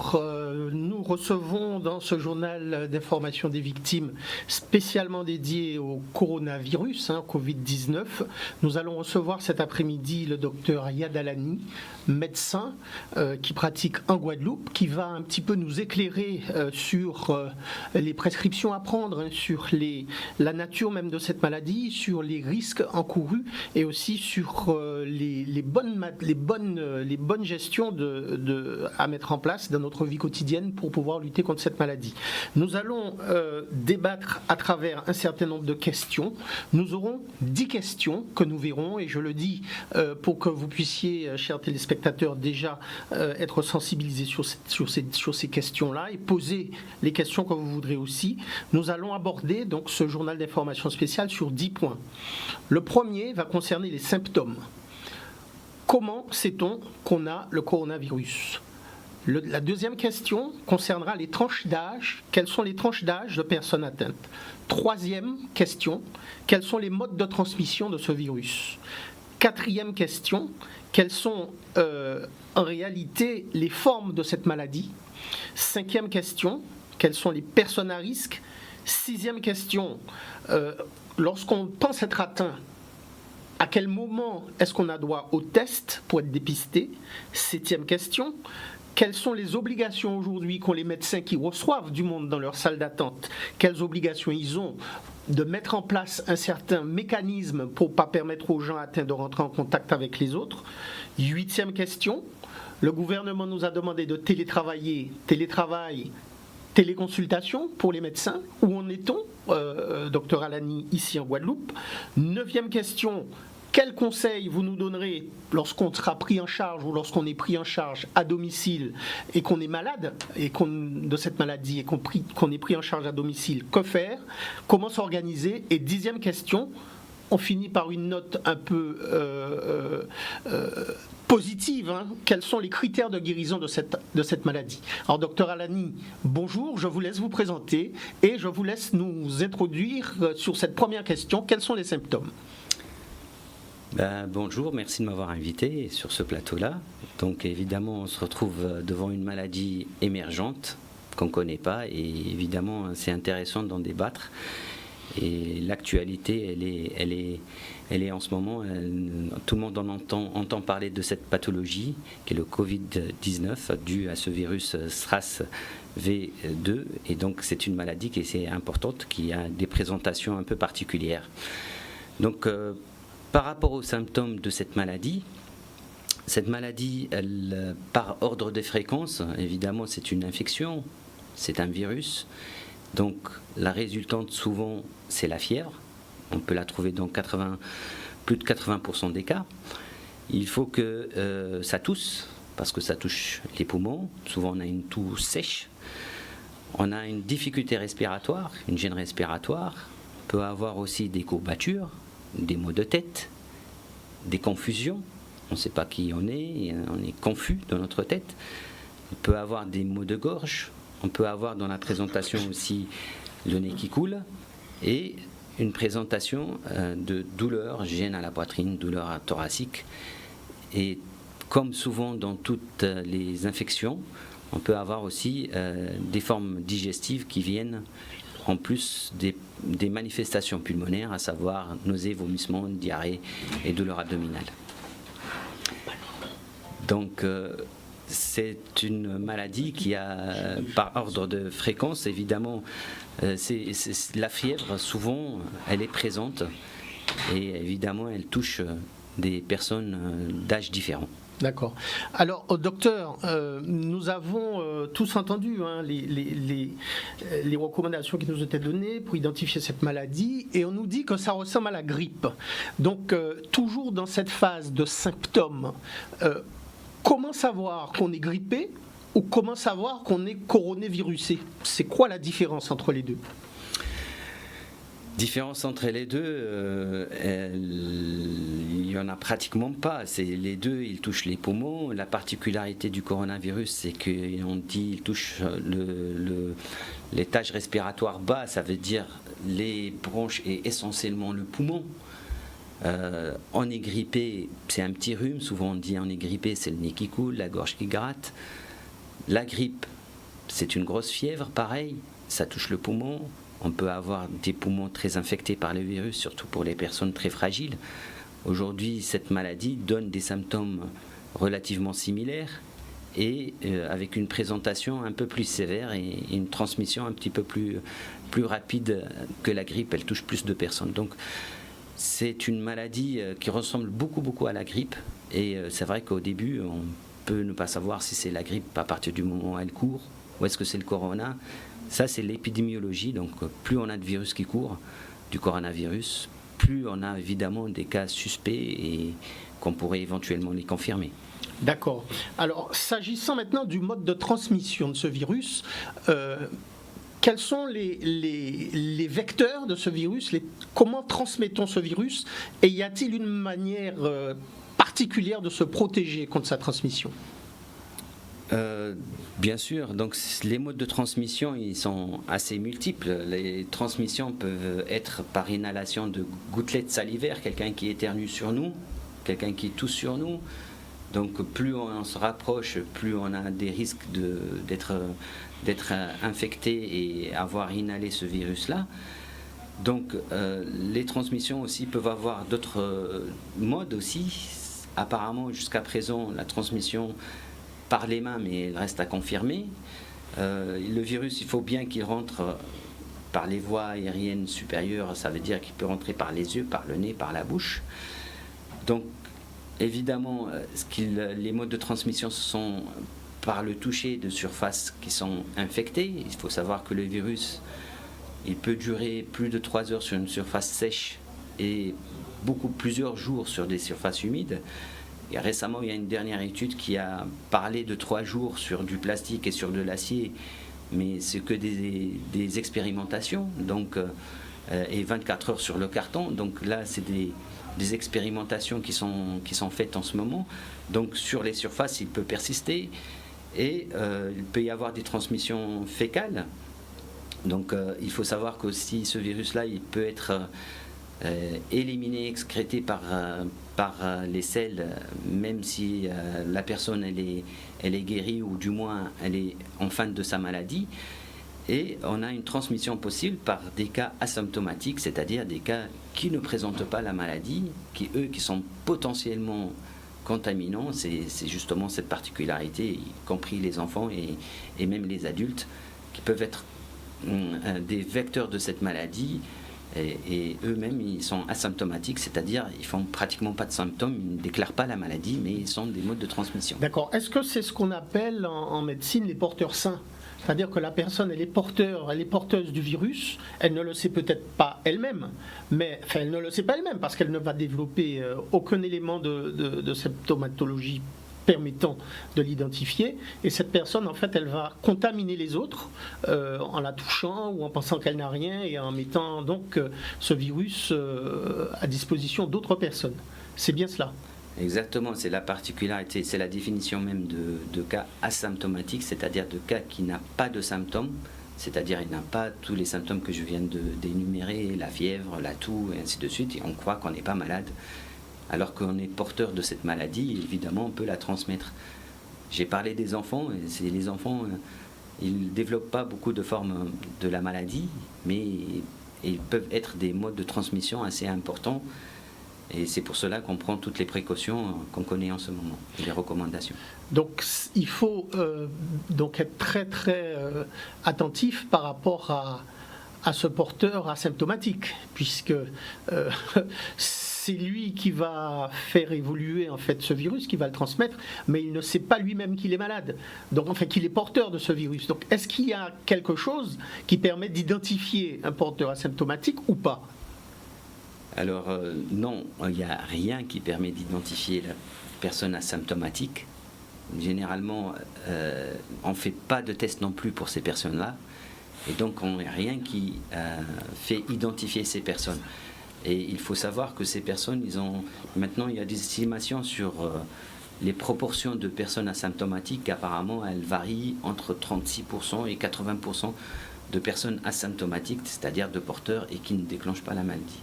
Alors, nous recevons dans ce journal d'information des victimes spécialement dédié au coronavirus, Covid-19, nous allons recevoir cet après-midi le docteur Yad Alani, médecin qui pratique en Guadeloupe, qui va un petit peu nous éclairer sur les prescriptions à prendre, sur la nature même de cette maladie, sur les risques encourus et aussi sur les bonnes gestions à mettre en place dans notre vie quotidienne pour pouvoir lutter contre cette maladie. Nous allons débattre à travers un certain nombre de questions. Nous aurons 10 questions que nous verrons, et je le dis pour que vous puissiez, chers téléspectateurs, déjà être sensibilisés sur ces questions-là et poser les questions que vous voudrez aussi. Nous allons aborder donc ce journal d'information spéciale sur 10 points. Le premier va concerner les symptômes. Comment sait-on qu'on a le coronavirus ? La deuxième question concernera les tranches d'âge. Quelles sont les tranches d'âge de personnes atteintes ? Troisième question, quels sont les modes de transmission de ce virus ? Quatrième question, quelles sont en réalité les formes de cette maladie ? Cinquième question, quelles sont les personnes à risque ? Sixième question, lorsqu'on pense être atteint, à quel moment est-ce qu'on a droit au test pour être dépisté ? Septième question, quelles sont les obligations aujourd'hui qu'ont les médecins qui reçoivent du monde dans leur salle d'attente ? Quelles obligations ils ont de mettre en place un certain mécanisme pour ne pas permettre aux gens atteints de rentrer en contact avec les autres ? Huitième question, le gouvernement nous a demandé de télétravail, téléconsultation pour les médecins. Où en est-on, docteur Alani, ici en Guadeloupe ? Neuvième question, quels conseils vous nous donnerez lorsqu'on sera pris en charge ou lorsqu'on est pris en charge à domicile et qu'on est malade de cette maladie et qu'on est pris en charge à domicile? Que faire? Comment s'organiser? Et dixième question, on finit par une note un peu positive. Quels sont les critères de guérison de cette maladie? Alors, docteur Alani, bonjour, je vous laisse vous présenter et je vous laisse nous introduire sur cette première question. Quels sont les symptômes? Bonjour, merci de m'avoir invité sur ce plateau-là. Donc évidemment, on se retrouve devant une maladie émergente qu'on ne connaît pas et évidemment, c'est intéressant d'en débattre. Et l'actualité, elle est en ce moment, tout le monde entend parler de cette pathologie qui est le Covid-19 dû à ce virus SRAS-V2. Et donc c'est une maladie qui est importante, qui a des présentations un peu particulières. Donc par rapport aux symptômes de cette maladie, elle, par ordre de fréquence, évidemment c'est une infection, c'est un virus. Donc la résultante souvent c'est la fièvre, on peut la trouver dans plus de 80% des cas. Il faut que ça tousse, parce que ça touche les poumons, souvent on a une toux sèche, on a une difficulté respiratoire, une gêne respiratoire, on peut avoir aussi des courbatures, des maux de tête, des confusions, on ne sait pas qui on est confus dans notre tête, on peut avoir des maux de gorge, on peut avoir dans la présentation aussi le nez qui coule et une présentation de douleur, gêne à la poitrine, douleur thoracique. Et comme souvent dans toutes les infections, on peut avoir aussi des formes digestives qui viennent en plus des manifestations pulmonaires, à savoir nausées, vomissements, diarrhée et douleurs abdominales. Donc c'est une maladie qui a, par ordre de fréquence, évidemment, la fièvre, souvent, elle est présente et évidemment, elle touche des personnes d'âge différents. D'accord. Alors, docteur, nous avons tous entendu les recommandations qui nous ont été données pour identifier cette maladie et on nous dit que ça ressemble à la grippe. Donc, toujours dans cette phase de symptômes, comment savoir qu'on est grippé ou comment savoir qu'on est coronavirusé? C'est quoi la différence entre les deux? Différence entre les deux, il n'y en a pratiquement pas. Les deux, ils touchent les poumons. La particularité du coronavirus, c'est qu'on dit qu'il touche l'étage respiratoire bas, ça veut dire les bronches et essentiellement le poumon. On est grippé, c'est un petit rhume, souvent on dit on est grippé, c'est le nez qui coule, la gorge qui gratte. La grippe, c'est une grosse fièvre, pareil, ça touche le poumon. On peut avoir des poumons très infectés par le virus, surtout pour les personnes très fragiles. Aujourd'hui, cette maladie donne des symptômes relativement similaires et avec une présentation un peu plus sévère et une transmission un petit peu plus rapide que la grippe. Elle touche plus de personnes. Donc, c'est une maladie qui ressemble beaucoup à la grippe. Et c'est vrai qu'au début, on peut ne pas savoir si c'est la grippe à partir du moment où elle court ou est-ce que c'est le corona. Ça, c'est l'épidémiologie. Donc, plus on a de virus qui courent, du coronavirus, plus on a évidemment des cas suspects et qu'on pourrait éventuellement les confirmer. D'accord. Alors, s'agissant maintenant du mode de transmission de ce virus, quels sont les vecteurs de ce virus? Comment transmettons ce virus? Et y a-t-il une manière particulière de se protéger contre sa transmission? Bien sûr, donc les modes de transmission ils sont assez multiples. Les transmissions peuvent être par inhalation de gouttelettes salivaires, quelqu'un qui éternue sur nous, quelqu'un qui tousse sur nous. Donc plus on se rapproche, plus on a des risques d'être infecté et avoir inhalé ce virus-là. Donc les transmissions aussi peuvent avoir d'autres modes aussi. Apparemment jusqu'à présent la transmission par les mains, mais il reste à confirmer. Le virus, il faut bien qu'il rentre par les voies aériennes supérieures, ça veut dire qu'il peut rentrer par les yeux, par le nez, par la bouche. Donc, évidemment, les modes de transmission sont par le toucher de surfaces qui sont infectées. Il faut savoir que le virus, il peut durer plus de 3 heures sur une surface sèche et plusieurs jours sur des surfaces humides. Et récemment, il y a une dernière étude qui a parlé de 3 jours sur du plastique et sur de l'acier, mais c'est que des expérimentations, donc, et 24 heures sur le carton. Donc là, c'est des expérimentations qui sont faites en ce moment. Donc sur les surfaces, il peut persister et il peut y avoir des transmissions fécales. Donc il faut savoir qu'aussi ce virus-là, il peut être éliminé, excrété par les selles, même si la personne elle est guérie ou du moins elle est en fin de sa maladie. Et on a une transmission possible par des cas asymptomatiques, c'est-à-dire des cas qui ne présentent pas la maladie, qui sont potentiellement contaminants. C'est justement cette particularité, y compris les enfants et même les adultes, qui peuvent être des vecteurs de cette maladie. Et eux-mêmes, ils sont asymptomatiques, c'est-à-dire ils font pratiquement pas de symptômes, ils ne déclarent pas la maladie, mais ils sont des modes de transmission. D'accord. Est-ce que c'est ce qu'on appelle en médecine les porteurs sains? C'est-à-dire que la personne, elle est porteuse du virus, elle ne le sait peut-être pas elle-même, elle ne le sait pas elle-même parce qu'elle ne va développer aucun élément de symptomatologie permettant de l'identifier, et cette personne en fait elle va contaminer les autres en la touchant ou en pensant qu'elle n'a rien et en mettant donc ce virus à disposition d'autres personnes. C'est bien cela? Exactement, c'est la particularité, c'est la définition même de cas asymptomatiques, c'est-à-dire de cas qui n'a pas de symptômes, c'est-à-dire il n'a pas tous les symptômes que je viens d'énumérer, la fièvre, la toux et ainsi de suite, et on croit qu'on n'est pas malade. Alors qu'on est porteur de cette maladie, évidemment, on peut la transmettre. J'ai parlé des enfants, et les enfants, ils ne développent pas beaucoup de formes de la maladie, mais ils peuvent être des modes de transmission assez importants, et c'est pour cela qu'on prend toutes les précautions qu'on connaît en ce moment, et les recommandations. Donc il faut donc être très attentif par rapport à ce porteur asymptomatique, puisque c'est lui qui va faire évoluer en fait ce virus, qui va le transmettre, mais il ne sait pas lui-même qu'il est malade, donc enfin qu'il est porteur de ce virus. Donc est-ce qu'il y a quelque chose qui permet d'identifier un porteur asymptomatique ou pas? Alors non, il n'y a rien qui permet d'identifier la personne asymptomatique. Généralement, on ne fait pas de test non plus pour ces personnes-là, et donc on n'a rien qui fait identifier ces personnes. Et il faut savoir que ces personnes, maintenant il y a des estimations sur les proportions de personnes asymptomatiques. Apparemment, elles varient entre 36% et 80% de personnes asymptomatiques, c'est-à-dire de porteurs et qui ne déclenchent pas la maladie.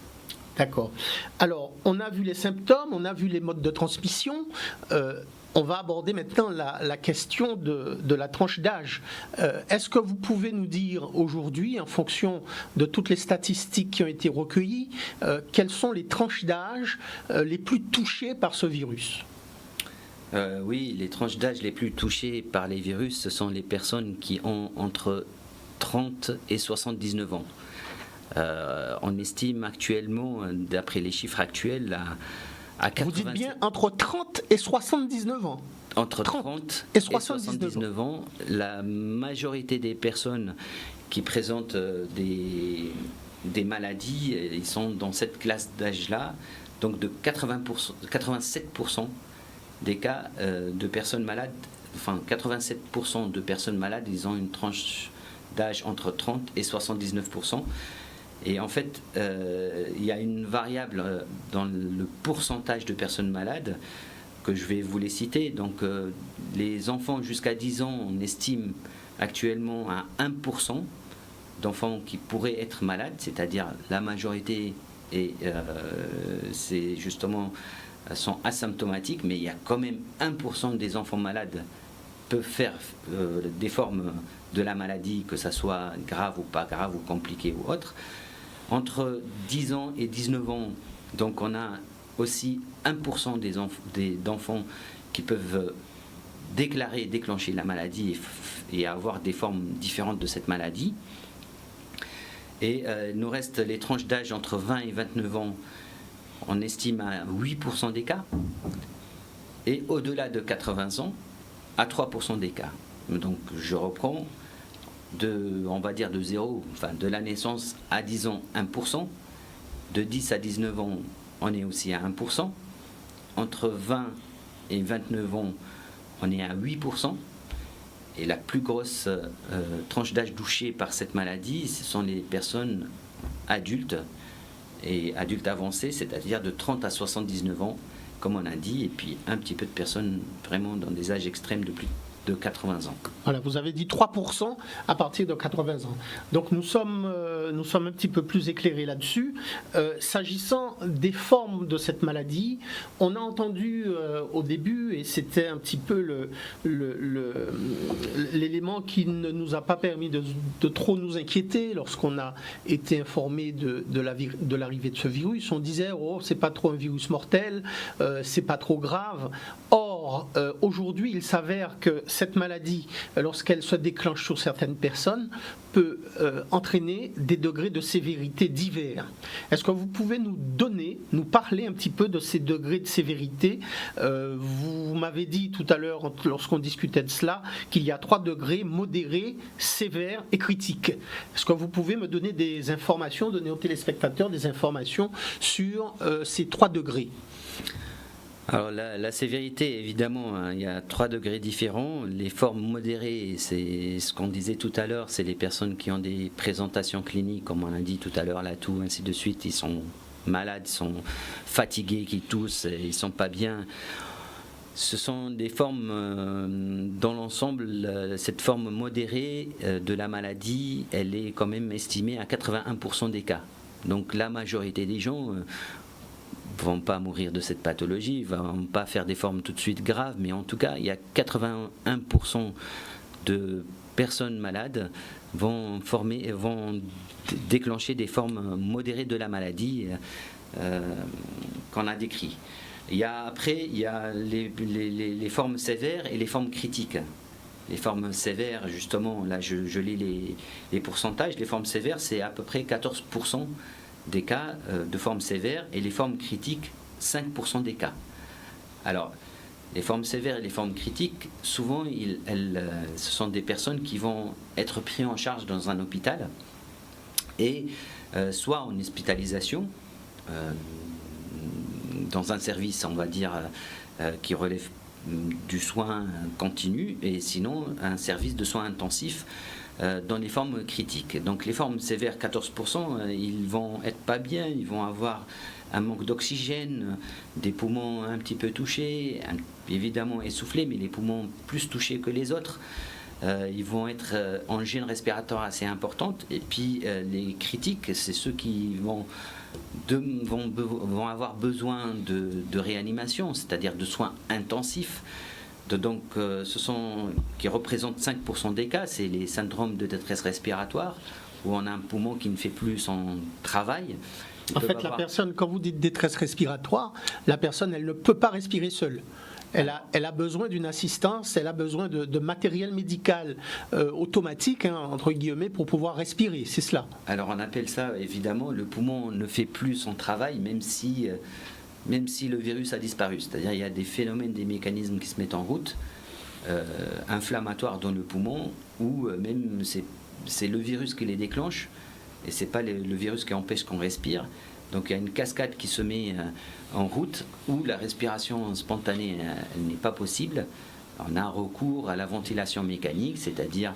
D'accord. Alors, on a vu les symptômes, on a vu les modes de transmission. On va aborder maintenant la question de la tranche d'âge. Est-ce que vous pouvez nous dire aujourd'hui, en fonction de toutes les statistiques qui ont été recueillies, quelles sont les tranches d'âge les plus touchées par ce virus ? Oui, les tranches d'âge les plus touchées par les virus, ce sont les personnes qui ont entre 30 et 79 ans. On estime actuellement, d'après les chiffres actuels, à 87... Vous dites bien entre 30 et 79 ans. Entre 30 et 79 ans, la majorité des personnes qui présentent des maladies, ils sont dans cette classe d'âge-là, donc de 87% des cas de personnes malades, enfin 87% de personnes malades, ils ont une tranche d'âge entre 30 et 79%. Et en fait, il y a une variable dans le pourcentage de personnes malades que je vais vous les citer. Donc, les enfants jusqu'à 10 ans, on estime actuellement à 1% d'enfants qui pourraient être malades, c'est-à-dire la majorité c'est justement sont asymptomatiques, mais il y a quand même 1% des enfants malades peuvent faire des formes de la maladie, que ça soit grave ou pas grave ou compliqué ou autre. Entre 10 ans et 19 ans, donc on a aussi 1% d'enfants qui peuvent déclencher la maladie et avoir des formes différentes de cette maladie. Et il nous reste les tranches d'âge entre 20 et 29 ans, on estime à 8% des cas. Et au-delà de 80 ans, à 3% des cas. Donc je reprends, on va dire de 0, enfin de la naissance à 10 ans, 1%. De 10 à 19 ans, on est aussi à 1%. Entre 20 et 29 ans, on est à 8%. Et la plus grosse tranche d'âge touchée par cette maladie, ce sont les personnes adultes et adultes avancés, c'est-à-dire de 30 à 79 ans, comme on a dit, et puis un petit peu de personnes vraiment dans des âges extrêmes de plus de 80 ans. Voilà, vous avez dit 3% à partir de 80 ans. Donc nous sommes un petit peu plus éclairés là-dessus. S'agissant des formes de cette maladie, on a entendu au début, et c'était un petit peu l'élément qui ne nous a pas permis de trop nous inquiéter lorsqu'on a été informé de l'arrivée de ce virus. On disait, oh, c'est pas trop un virus mortel, c'est pas trop grave. Or, aujourd'hui, il s'avère que cette maladie, lorsqu'elle se déclenche sur certaines personnes, peut entraîner des degrés de sévérité divers. Est-ce que vous pouvez nous parler un petit peu de ces degrés de sévérité ? Vous m'avez dit tout à l'heure, lorsqu'on discutait de cela, qu'il y a 3 degrés: modéré, sévère et critique. Est-ce que vous pouvez me donner des informations, donner aux téléspectateurs des informations sur ces 3 degrés ? Alors la sévérité, évidemment, hein, il y a 3 degrés différents. Les formes modérées, c'est ce qu'on disait tout à l'heure, c'est les personnes qui ont des présentations cliniques, comme on a dit tout à l'heure, la toux, ainsi de suite. Ils sont malades, ils sont fatigués, qui toussent, ils ne sont pas bien. Ce sont des formes, dans l'ensemble, cette forme modérée de la maladie, elle est quand même estimée à 81% des cas. Donc la majorité des gens vont pas mourir de cette pathologie, vont pas faire des formes tout de suite graves, mais en tout cas, il y a 81% de personnes malades vont déclencher des formes modérées de la maladie qu'on a décrit. Après, il y a les formes sévères et les formes critiques. Les formes sévères, justement, là je lis les pourcentages, les formes sévères, c'est à peu près 14% des cas de formes sévères, et les formes critiques, 5% des cas. Alors, les formes sévères et les formes critiques, souvent, ce sont des personnes qui vont être prises en charge dans un hôpital, et soit en hospitalisation, dans un service, on va dire, qui relève du soin continu, et sinon un service de soins intensifs dans les formes critiques. Donc les formes sévères, 14%, ils vont être pas bien, ils vont avoir un manque d'oxygène, des poumons un petit peu touchés, évidemment essoufflés, mais les poumons plus touchés que les autres. ils vont être en gêne respiratoire assez importante. Et puis les critiques, c'est ceux qui vont avoir besoin de réanimation, c'est-à-dire de soins intensifs. Donc, qui représentent 5% des cas, c'est les syndromes de détresse respiratoire, où on a un poumon qui ne fait plus son travail. En fait, la personne, quand vous dites détresse respiratoire, la personne, elle ne peut pas respirer seule. Elle a besoin d'une assistance, elle a besoin de matériel médical automatique, entre guillemets, pour pouvoir respirer, c'est cela. Alors on appelle ça, évidemment, le poumon ne fait plus son travail, même si le virus a disparu. C'est-à-dire il y a des phénomènes, des mécanismes qui se mettent en route, inflammatoires dans le poumon, ou même c'est le virus qui les déclenche, et c'est pas le virus qui empêche qu'on respire. Donc il y a une cascade qui se met en route où la respiration spontanée n'est pas possible. On a un recours à la ventilation mécanique, c'est-à-dire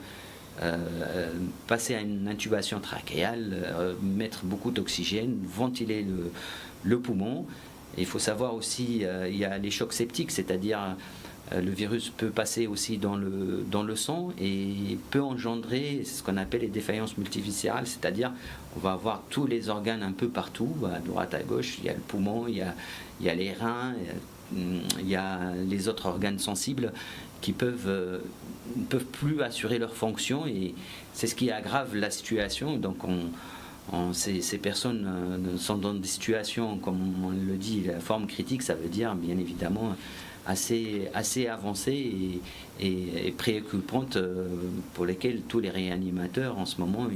passer à une intubation trachéale, mettre beaucoup d'oxygène, ventiler le poumon. Et il faut savoir aussi, il y a les chocs septiques, c'est-à-dire le virus peut passer aussi dans le sang et peut engendrer ce qu'on appelle les défaillances multiviscérales, c'est-à-dire on va avoir tous les organes un peu partout, à droite, à gauche, il y a le poumon, il y a les reins, il y a les autres organes sensibles qui ne peuvent plus assurer leur fonction, et c'est ce qui aggrave la situation. Donc ces personnes sont dans des situations, comme on le dit, la forme critique, ça veut dire bien évidemment assez avancées et préoccupantes, pour lesquelles tous les réanimateurs en ce moment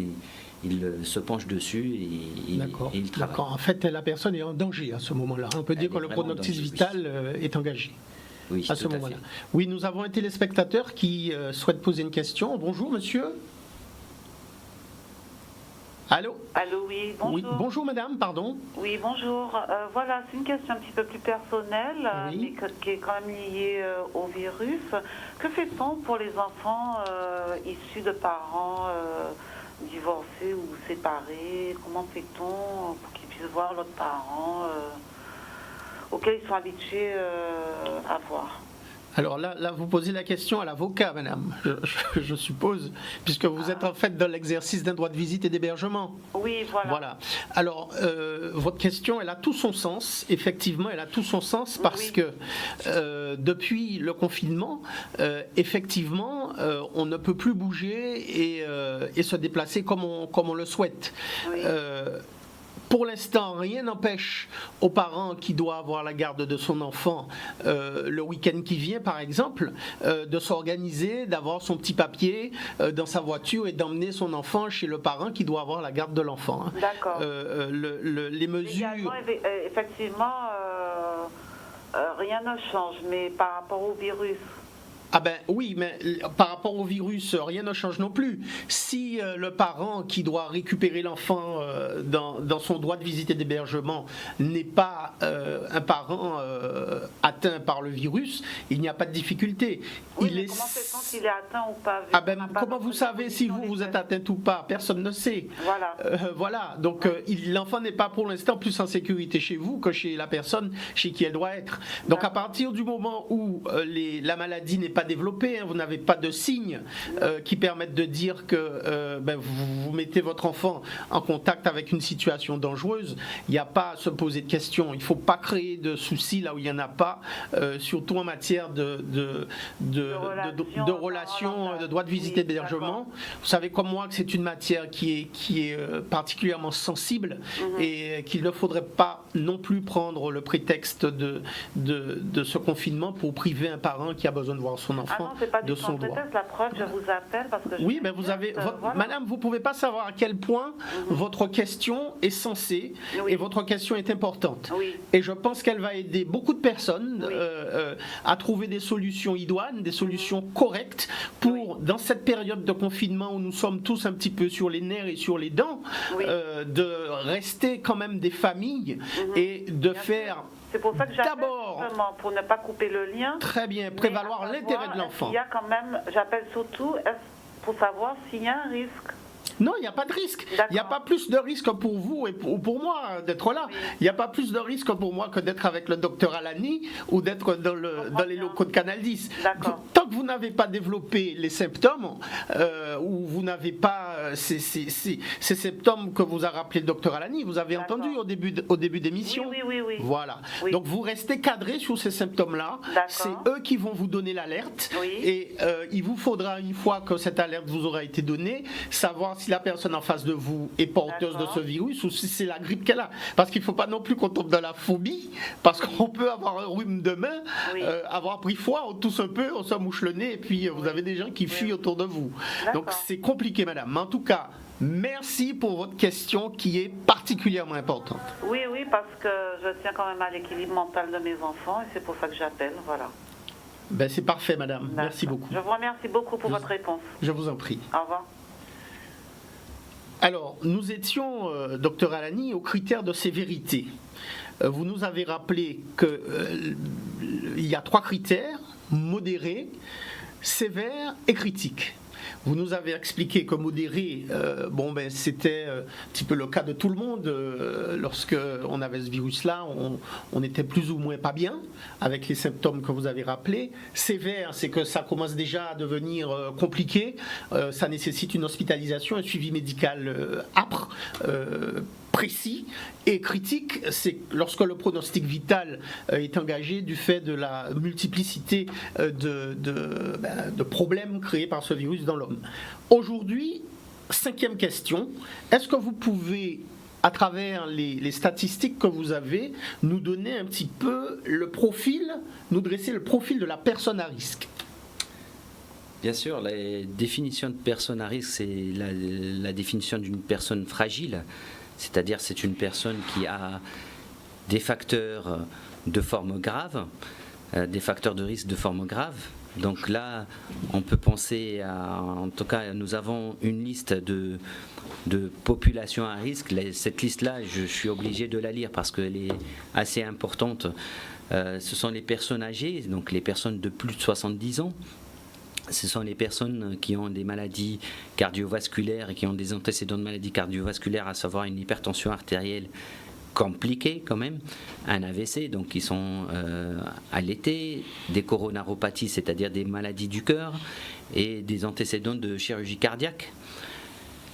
ils se penchent dessus et ils travaillent. D'accord. En fait, la personne est en danger à ce moment-là. On peut dire que le pronostic vital est engagé. Oui, à ce moment-là. Oui, nous avons un téléspectateur qui souhaite poser une question. Bonjour, monsieur. Allô ? Allô, oui, bonjour. Oui, bonjour, madame, pardon. Oui, bonjour. Voilà, c'est une question un petit peu plus personnelle, oui. mais qui est quand même liée au virus. Que fait-on pour les enfants issus de parents divorcés ou séparés? Comment fait-on pour qu'ils puissent voir leurs parents auxquels ils sont habitués à voir? Alors là, vous posez la question à l'avocat, madame, je suppose, puisque vous êtes en fait dans l'exercice d'un droit de visite et d'hébergement. Oui, voilà. Voilà. Alors, votre question, elle a tout son sens. Effectivement, elle a tout son sens parce que depuis le confinement, effectivement, on ne peut plus bouger et se déplacer comme on le souhaite. Oui. Pour l'instant, rien n'empêche aux parents qui doivent avoir la garde de son enfant le week-end qui vient, par exemple, de s'organiser, d'avoir son petit papier dans sa voiture et d'emmener son enfant chez le parent qui doit avoir la garde de l'enfant. D'accord. Les mesures... Également, effectivement, rien ne change, mais par rapport au virus... Ah ben oui, mais par rapport au virus, rien ne change non plus. Si le parent qui doit récupérer l'enfant dans son droit de visite et d'hébergement n'est pas un parent atteint par le virus, il n'y a pas de difficulté. Oui, mais comment fait-on s'il est atteint ou pas? Ah ben, comment vous savez si vous êtes atteint ou pas? Personne ne sait. Voilà. Voilà. Donc l'enfant n'est pas pour l'instant plus en sécurité chez vous que chez la personne chez qui elle doit être. Donc à partir du moment où la maladie n'est pas développée, vous n'avez pas de signes qui permettent de dire que vous mettez votre enfant en contact avec une situation dangereuse, il n'y a pas à se poser de questions. Il ne faut pas créer de soucis là où il n'y en a pas, surtout en matière de relations, de droit de visite et d'hébergement. Vous savez comme moi que c'est une matière qui est particulièrement sensible et qu'il ne faudrait pas non plus prendre le prétexte de ce confinement pour priver un parent qui a besoin de voir son enfant de son droit. La preuve, je vous appelle parce que oui, mais vous avez, madame, vous ne pouvez pas savoir à quel point votre question est sensée et votre question est importante. Oui. Et je pense qu'elle va aider beaucoup de personnes à trouver des solutions idoines, des solutions correctes pour, dans cette période de confinement où nous sommes tous un petit peu sur les nerfs et sur les dents, de rester quand même des familles et de faire... C'est pour ça que j'appelle d'abord, pour ne pas couper le lien. Très bien, prévaloir l'intérêt de l'enfant. Il y a quand même, j'appelle surtout pour savoir s'il y a un risque. Non, il n'y a pas de risque. Il n'y a pas plus de risque pour vous ou pour moi d'être là. Oui. Il n'y a pas plus de risque pour moi que d'être avec le docteur Alani ou d'être dans les locaux de Canal 10. D'accord. Tant que vous n'avez pas développé les symptômes, ou vous n'avez pas ces symptômes que vous a rappelé le docteur Alani, vous avez D'accord. entendu au début d'émission. Oui. Voilà. Oui. Donc vous restez cadré sur ces symptômes-là. D'accord. C'est eux qui vont vous donner l'alerte. Oui. Et il vous faudra, une fois que cette alerte vous aura été donnée, savoir si la personne en face de vous est porteuse de D'accord. ce virus ou si c'est la grippe qu'elle a. Parce qu'il ne faut pas non plus qu'on tombe dans la phobie, parce qu'on peut avoir un rhume demain, Oui. avoir pris froid, on tousse un peu, on se mouche le nez, et puis vous avez des gens qui fuient autour de vous. Donc D'accord. c'est compliqué, madame. Mais en tout cas, merci pour votre question qui est particulièrement importante. Oui, parce que je tiens quand même à l'équilibre mental de mes enfants et c'est pour ça que j'appelle, voilà. Ben, c'est parfait, madame. Merci D'accord. beaucoup. Je vous remercie beaucoup pour votre réponse. Je vous en prie. Au revoir. Alors, nous étions, docteur Alani, aux critères de sévérité. Vous nous avez rappelé qu'il y a 3 critères: modéré, sévère et critique. Vous nous avez expliqué que modéré, c'était un petit peu le cas de tout le monde. Lorsque on avait ce virus-là, on était plus ou moins pas bien avec les symptômes que vous avez rappelés. Sévère, c'est que ça commence déjà à devenir compliqué. Ça nécessite une hospitalisation, un suivi médical âpre, précis. Et critique, c'est lorsque le pronostic vital est engagé du fait de la multiplicité de problèmes créés par ce virus dans l'homme. Aujourd'hui, 5e question, est-ce que vous pouvez, à travers les statistiques que vous avez, nous donner un petit peu nous dresser le profil de la personne à risque? Bien sûr, la définition de personne à risque, c'est la définition d'une personne fragile. C'est-à-dire c'est une personne qui a des facteurs de forme grave, des facteurs de risque de forme grave. Donc là, on peut penser en tout cas, nous avons une liste de populations à risque. Cette liste-là, je suis obligé de la lire parce qu'elle est assez importante. Ce sont les personnes âgées, donc les personnes de plus de 70 ans. Ce sont les personnes qui ont des maladies cardiovasculaires et qui ont des antécédents de maladies cardiovasculaires, à savoir une hypertension artérielle compliquée quand même, un AVC, donc qui sont allaités, des coronaropathies, c'est-à-dire des maladies du cœur, et des antécédents de chirurgie cardiaque.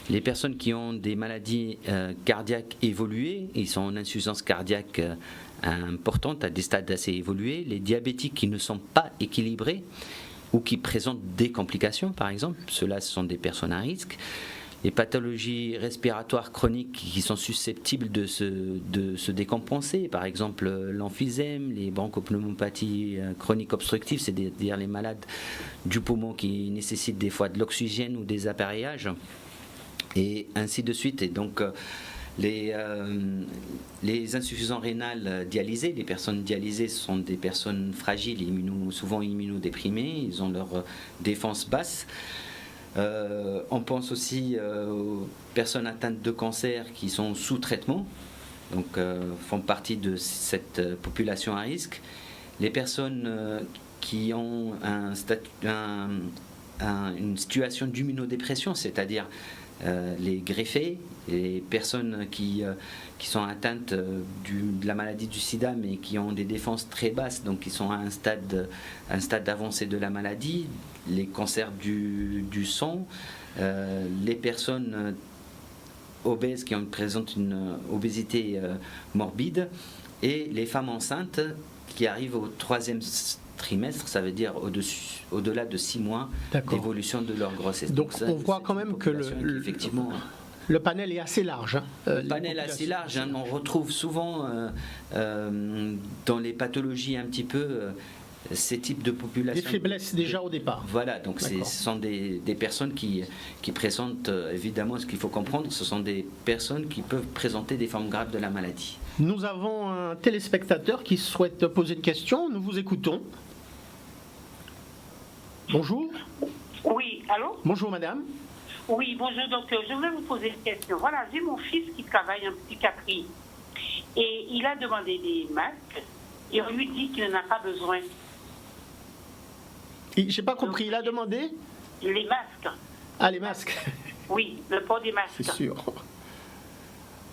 Les personnes qui ont des maladies cardiaques évoluées, ils sont en insuffisance cardiaque importante à des stades assez évolués, les diabétiques qui ne sont pas équilibrés, ou qui présentent des complications, par exemple. Ceux-là, ce sont des personnes à risque. Les pathologies respiratoires chroniques qui sont susceptibles de se décompenser, par exemple l'emphysème, les bronchopneumopathies chroniques obstructives, c'est-à-dire les malades du poumon qui nécessitent des fois de l'oxygène ou des appareillages, et ainsi de suite. Et donc, les insuffisants rénales dialysés, les personnes dialysées sont des personnes fragiles, souvent immunodéprimées, ils ont leur défense basse. On pense aussi aux personnes atteintes de cancer qui sont sous traitement, donc font partie de cette population à risque. Les personnes qui ont une situation d'immunodépression, c'est-à-dire les greffés, les personnes qui sont atteintes de la maladie du sida mais qui ont des défenses très basses, donc qui sont à un stade avancé de la maladie, les cancers du sang, les personnes obèses qui présentent une obésité morbide, et les femmes enceintes qui arrivent au 3e trimestre, ça veut dire au-delà de 6 mois d'évolution de leur grossesse. Donc ça, on voit quand même que effectivement, le panel est assez large. Le panel est assez large. On retrouve souvent dans les pathologies un petit peu ces types de populations. Des faiblesses déjà au départ. Voilà, donc ce sont des personnes qui présentent, évidemment, ce qu'il faut comprendre, ce sont des personnes qui peuvent présenter des formes graves de la maladie. Nous avons un téléspectateur qui souhaite poser une question. Nous vous écoutons. Bonjour. Oui, allô? Bonjour madame. Oui, bonjour docteur. Je voulais vous poser une question. Voilà, j'ai mon fils qui travaille en psychiatrie et il a demandé des masques et on lui dit qu'il n'en a pas besoin. J'ai pas compris, il a demandé? Les masques. Ah, les masques. Oui, le port des masques. C'est sûr.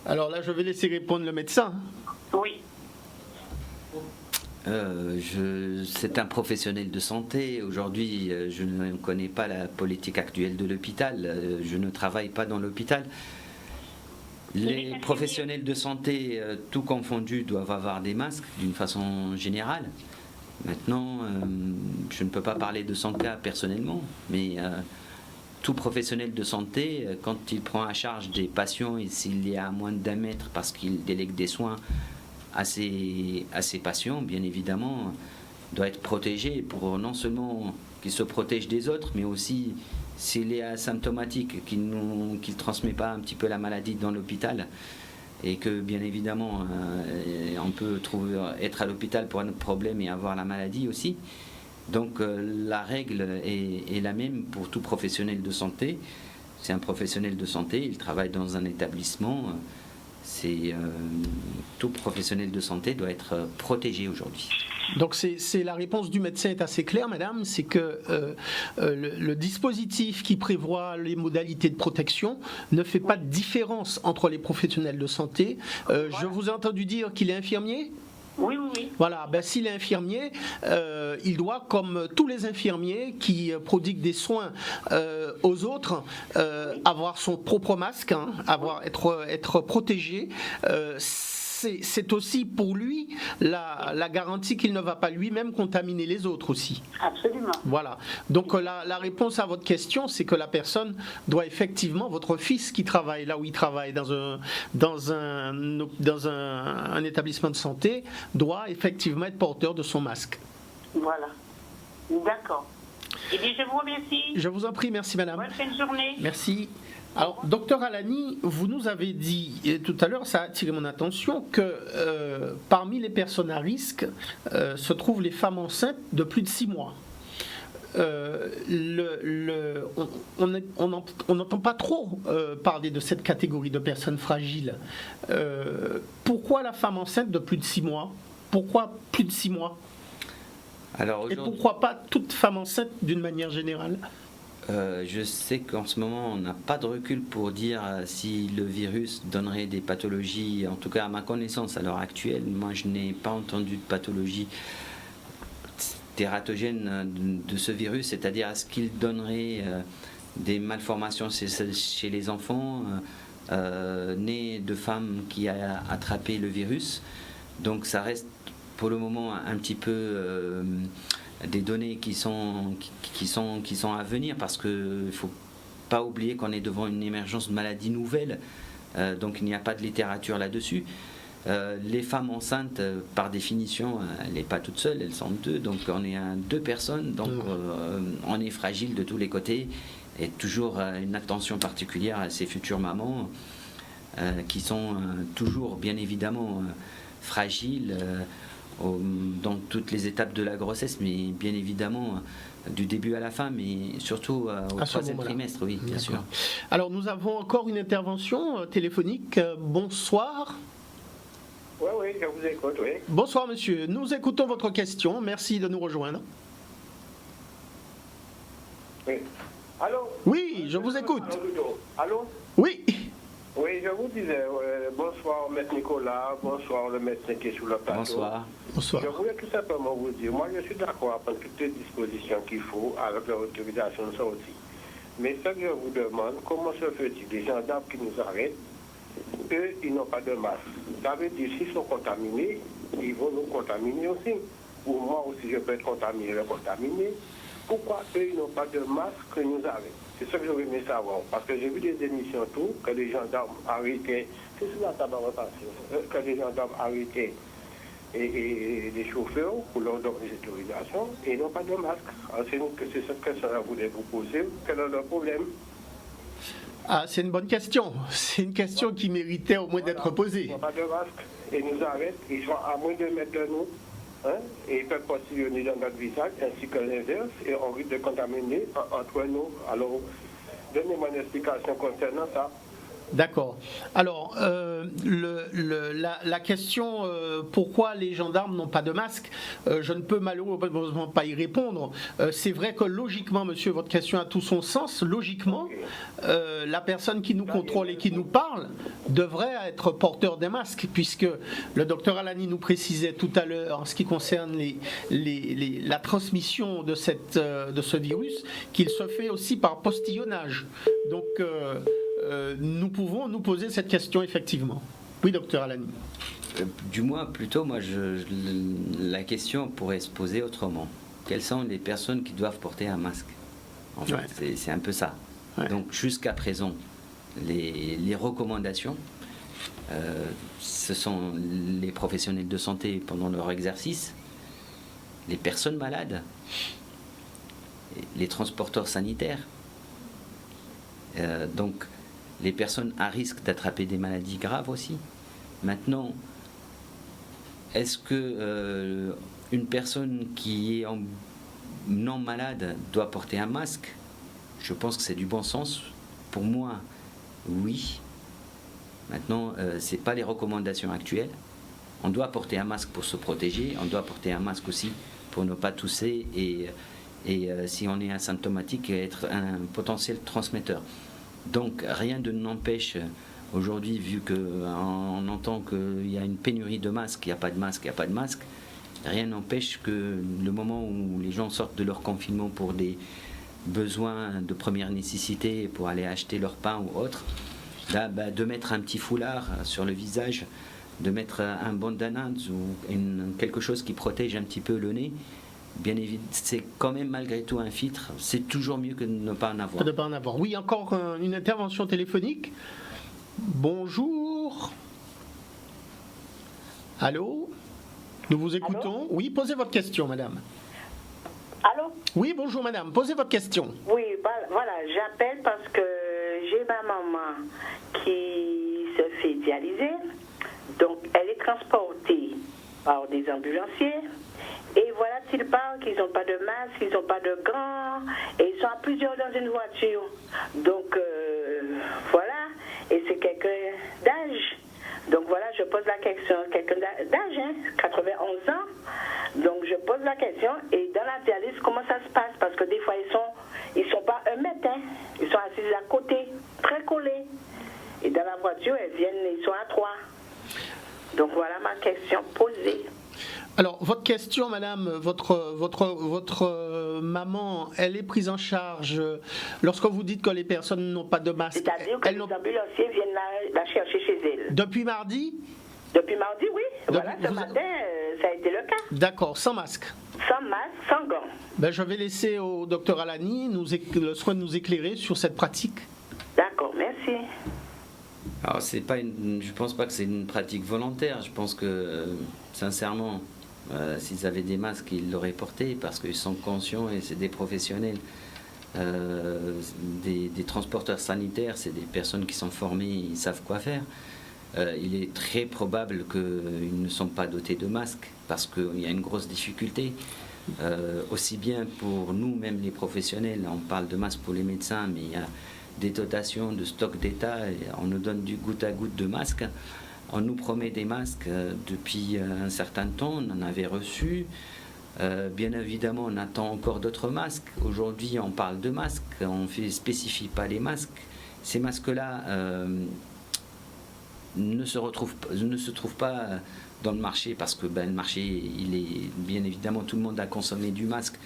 Alors là, je vais laisser répondre le médecin. Oui. C'est un professionnel de santé. Aujourd'hui, je ne connais pas la politique actuelle de l'hôpital. Je ne travaille pas dans l'hôpital. Les professionnels de santé, tout confondu, doivent avoir des masques d'une façon générale. Maintenant, je ne peux pas parler de son cas personnellement, mais tout professionnel de santé, quand il prend à charge des patients et s'il est à moins d'1 mètre parce qu'il délègue des soins à ses patients, bien évidemment, doit être protégé pour non seulement qu'il se protège des autres, mais aussi s'il est asymptomatique, qu'il ne transmet pas un petit peu la maladie dans l'hôpital. Et que bien évidemment, on peut être à l'hôpital pour un autre problème et avoir la maladie aussi. Donc la règle est la même pour tout professionnel de santé. C'est un professionnel de santé, il travaille dans un établissement. Tout professionnel de santé doit être protégé aujourd'hui. Donc la réponse du médecin est assez claire, madame, c'est que le dispositif qui prévoit les modalités de protection ne fait pas de différence entre les professionnels de santé. Je vous ai entendu dire qu'il est infirmier ? Oui, oui, oui. Voilà, s'il est infirmier, il doit, comme tous les infirmiers qui prodiguent des soins aux autres, avoir son propre masque, être protégé. C'est aussi pour lui la garantie qu'il ne va pas lui-même contaminer les autres aussi. Absolument. Voilà. Donc la réponse à votre question, c'est que la personne doit effectivement, votre fils qui travaille là où il travaille dans un établissement de santé, doit effectivement être porteur de son masque. Voilà. D'accord. Eh bien, je vous remercie. Je vous en prie, merci madame. Bonne fin de journée. Merci. Alors, docteur Alani, vous nous avez dit, et tout à l'heure, ça a attiré mon attention, que parmi les personnes à risque se trouvent les femmes enceintes de plus de 6 mois. On n'entend pas trop parler de cette catégorie de personnes fragiles. Pourquoi la femme enceinte de plus de 6 mois ? Pourquoi plus de 6 mois ? Et pourquoi pas toute femme enceinte d'une manière générale ? Je sais qu'en ce moment, on n'a pas de recul pour dire si le virus donnerait des pathologies, en tout cas à ma connaissance à l'heure actuelle. Moi, je n'ai pas entendu de pathologie tératogène de ce virus, c'est-à-dire est-ce qu'il donnerait des malformations chez les enfants nés de femmes qui a attrapé le virus. Donc ça reste pour le moment un petit peu des données qui sont à venir, parce qu'il ne faut pas oublier qu'on est devant une émergence de maladies nouvelles, donc il n'y a pas de littérature là-dessus. Les femmes enceintes, par définition, elle n'est pas toute seule, elles sont 2, donc on est à 2 personnes, donc on est fragile de tous les côtés, et toujours une attention particulière à ces futures mamans qui sont toujours bien évidemment fragiles dans toutes les étapes de la grossesse, mais bien évidemment du début à la fin, mais surtout au 3e trimestre, oui, bien sûr. Alors nous avons encore une intervention téléphonique. Bonsoir. Oui, je vous écoute, oui. Bonsoir monsieur, nous écoutons votre question, merci de nous rejoindre. Oui. Allô ? Oui, je vous écoute. Allô ? Oui. Oui, je vous disais, bonsoir maître Nicolas, bonsoir le médecin qui est sur le plateau. Bonsoir. Bonsoir. Je voulais tout simplement vous dire, moi je suis d'accord à prendre toutes les dispositions qu'il faut avec l'autorisation de sortie. Mais ce que je vous demande, comment se fait-il des gendarmes qui nous arrêtent, eux, ils n'ont pas de masque. Ça veut dire s'ils sont contaminés, ils vont nous contaminer aussi. Ou moi aussi je peux être contaminé. Pourquoi eux, ils n'ont pas de masque que nous arrêtent? C'est ça que j'aurais aimé savoir. Parce que j'ai vu des émissions tout, que les gendarmes arrêtaient, c'est sur la table à repasser, que les gendarmes arrêtaient et les chauffeurs pour leur donner des autorisations et ils n'ont pas de masque. Alors c'est cette question que je voulais vous poser. Quel est le problème? Ah, c'est une bonne question. C'est une question qui méritait au moins d'être posée. Ils n'ont pas de masque et nous arrêtent. Ils sont à moins de mètres de nous. Et ils peuvent postillonner dans notre visage ainsi que l'inverse et on risque de contaminer entre nous. Alors, donnez-moi une explication concernant ça. D'accord. Alors, la question pourquoi les gendarmes n'ont pas de masque, je ne peux malheureusement pas y répondre. C'est vrai que logiquement, monsieur, votre question a tout son sens. Logiquement, la personne qui nous contrôle et qui nous parle devrait être porteur des masques, puisque le docteur Alani nous précisait tout à l'heure en ce qui concerne la transmission de ce virus, qu'il se fait aussi par postillonnage. Donc, nous pouvons nous poser cette question effectivement. Oui, docteur Alani. Du moins, plutôt, moi, la question pourrait se poser autrement. Quelles sont les personnes qui doivent porter un masque? En fait, ouais. C'est un peu ça. Ouais. Donc, jusqu'à présent, les recommandations, ce sont les professionnels de santé pendant leur exercice, les personnes malades, les transporteurs sanitaires. Donc, les personnes à risque d'attraper des maladies graves aussi. Maintenant, est-ce que une personne qui est non malade doit porter un masque? Je pense que c'est du bon sens. Pour moi, oui. Maintenant, ce n'est pas les recommandations actuelles. On doit porter un masque pour se protéger. On doit porter un masque aussi pour ne pas tousser et si on est asymptomatique, être un potentiel transmetteur. Donc rien ne n'empêche aujourd'hui, vu qu'on entend qu'il y a une pénurie de masques, il n'y a pas de masque, rien n'empêche que le moment où les gens sortent de leur confinement pour des besoins de première nécessité, pour aller acheter leur pain ou autre, là, de mettre un petit foulard sur le visage, de mettre un bandana ou quelque chose qui protège un petit peu le nez. Bien évidemment, c'est quand même malgré tout un filtre. C'est toujours mieux que de ne pas en avoir. De ne pas en avoir. Oui, encore une intervention téléphonique. Bonjour. Allô? Nous vous écoutons. Allô? Oui, posez votre question, madame. Allô? Oui, bonjour, madame. Posez votre question. Oui, voilà, j'appelle parce que j'ai ma maman qui se fait dialyser. Donc, elle est transportée par des ambulanciers. Et voilà qu'ils parlent qu'ils n'ont pas de masque, ils n'ont pas de gants, et ils sont à plusieurs dans une voiture. Donc, voilà, et c'est quelqu'un d'âge. Donc voilà, je pose la question, quelqu'un d'âge, 91 ans. Donc je pose la question, et dans la dialyse, comment ça se passe? Parce que des fois, ils sont pas 1 mètre, ils sont assis à côté, très collés. Et dans la voiture, ils sont à 3. Donc voilà ma question posée. Alors, votre question, madame, votre maman, elle est prise en charge lorsque vous dites que les personnes n'ont pas de masque. C'est-à-dire que les ambulanciers viennent la chercher chez elle. Depuis mardi? Depuis mardi, oui. Voilà, ce matin, ça a été le cas. D'accord, sans masque. Sans masque, sans gants. Ben, je vais laisser au docteur Alani le soin de nous éclairer sur cette pratique. D'accord, merci. Alors, je ne pense pas que c'est une pratique volontaire. Je pense que, sincèrement, s'ils avaient des masques, ils l'auraient porté parce qu'ils sont conscients et c'est des professionnels. Des transporteurs sanitaires, c'est des personnes qui sont formées, ils savent quoi faire. Il est très probable qu'ils ne sont pas dotés de masques parce qu'il y a une grosse difficulté. Aussi bien pour nous, même les professionnels, on parle de masques pour les médecins, mais il y a des dotations de stock d'État, et on nous donne du goutte à goutte de masques. On nous promet des masques depuis un certain temps, on en avait reçu. Bien évidemment, on attend encore d'autres masques. Aujourd'hui, on parle de masques, on ne spécifie pas les masques. Ces masques-là ne se trouvent pas dans le marché parce que le marché, il est bien évidemment, tout le monde a consommé du masque.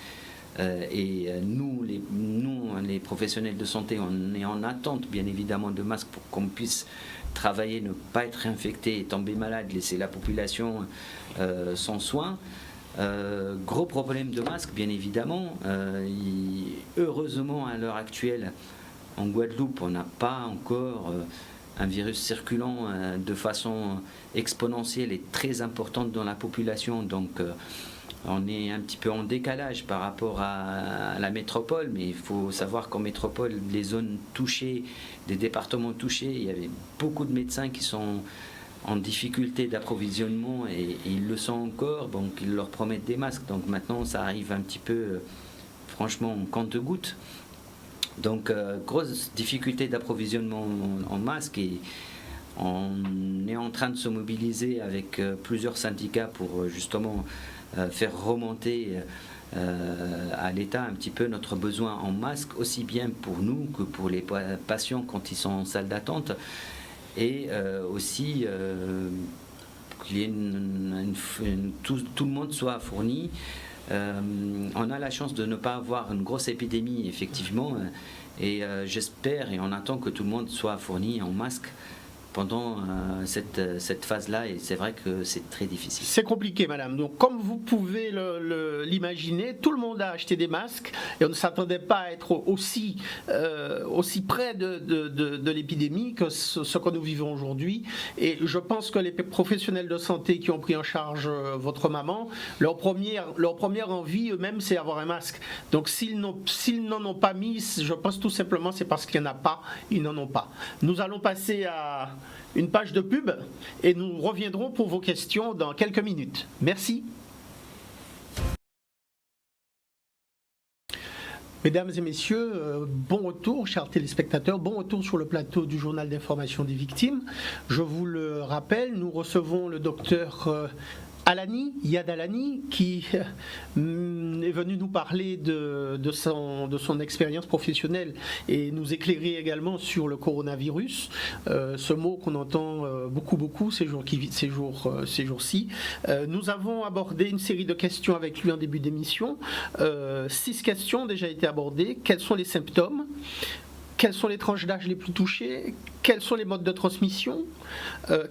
Et nous, les professionnels de santé, on est en attente, bien évidemment, de masques pour qu'on puisse travailler, ne pas être infecté, tomber malade, laisser la population sans soin. Gros problème de masques, bien évidemment. Heureusement, à l'heure actuelle, en Guadeloupe, on n'a pas encore un virus circulant de façon exponentielle et très importante dans la population. Donc, on est un petit peu en décalage par rapport à la métropole, mais il faut savoir qu'en métropole, les zones touchées, des départements touchés, il y avait beaucoup de médecins qui sont en difficulté d'approvisionnement et ils le sont encore, donc ils leur promettent des masques. Donc maintenant, ça arrive un petit peu, franchement, en compte-gouttes. Donc, grosse difficulté d'approvisionnement en masques et on est en train de se mobiliser avec plusieurs syndicats pour justement faire remonter à l'État un petit peu notre besoin en masques, aussi bien pour nous que pour les patients quand ils sont en salle d'attente, et aussi qu'il y ait tout le monde soit fourni. On a la chance de ne pas avoir une grosse épidémie, effectivement, et j'espère et on attend que tout le monde soit fourni en masque pendant cette phase-là, et c'est vrai que c'est très difficile. C'est compliqué, madame. Donc, comme vous pouvez l'imaginer, tout le monde a acheté des masques et on ne s'attendait pas à être aussi près de l'épidémie que ce que nous vivons aujourd'hui. Et je pense que les professionnels de santé qui ont pris en charge votre maman, leur première envie eux-mêmes, c'est avoir un masque. Donc, s'ils n'en ont pas mis, je pense tout simplement c'est parce qu'il n'y en a pas, ils n'en ont pas. Nous allons passer à une page de pub et nous reviendrons pour vos questions dans quelques minutes. Merci. Mesdames et messieurs, bon retour, chers téléspectateurs, bon retour sur le plateau du journal d'information des victimes. Je vous le rappelle, nous recevons le docteur Yad Alani, qui est venu nous parler de son expérience professionnelle et nous éclairer également sur le coronavirus, ce mot qu'on entend beaucoup ces jours-ci. Nous avons abordé une série de questions avec lui en début d'émission. 6 questions ont déjà été abordées. Quels sont les symptômes ? Quelles sont les tranches d'âge les plus touchées? Quels sont les modes de transmission?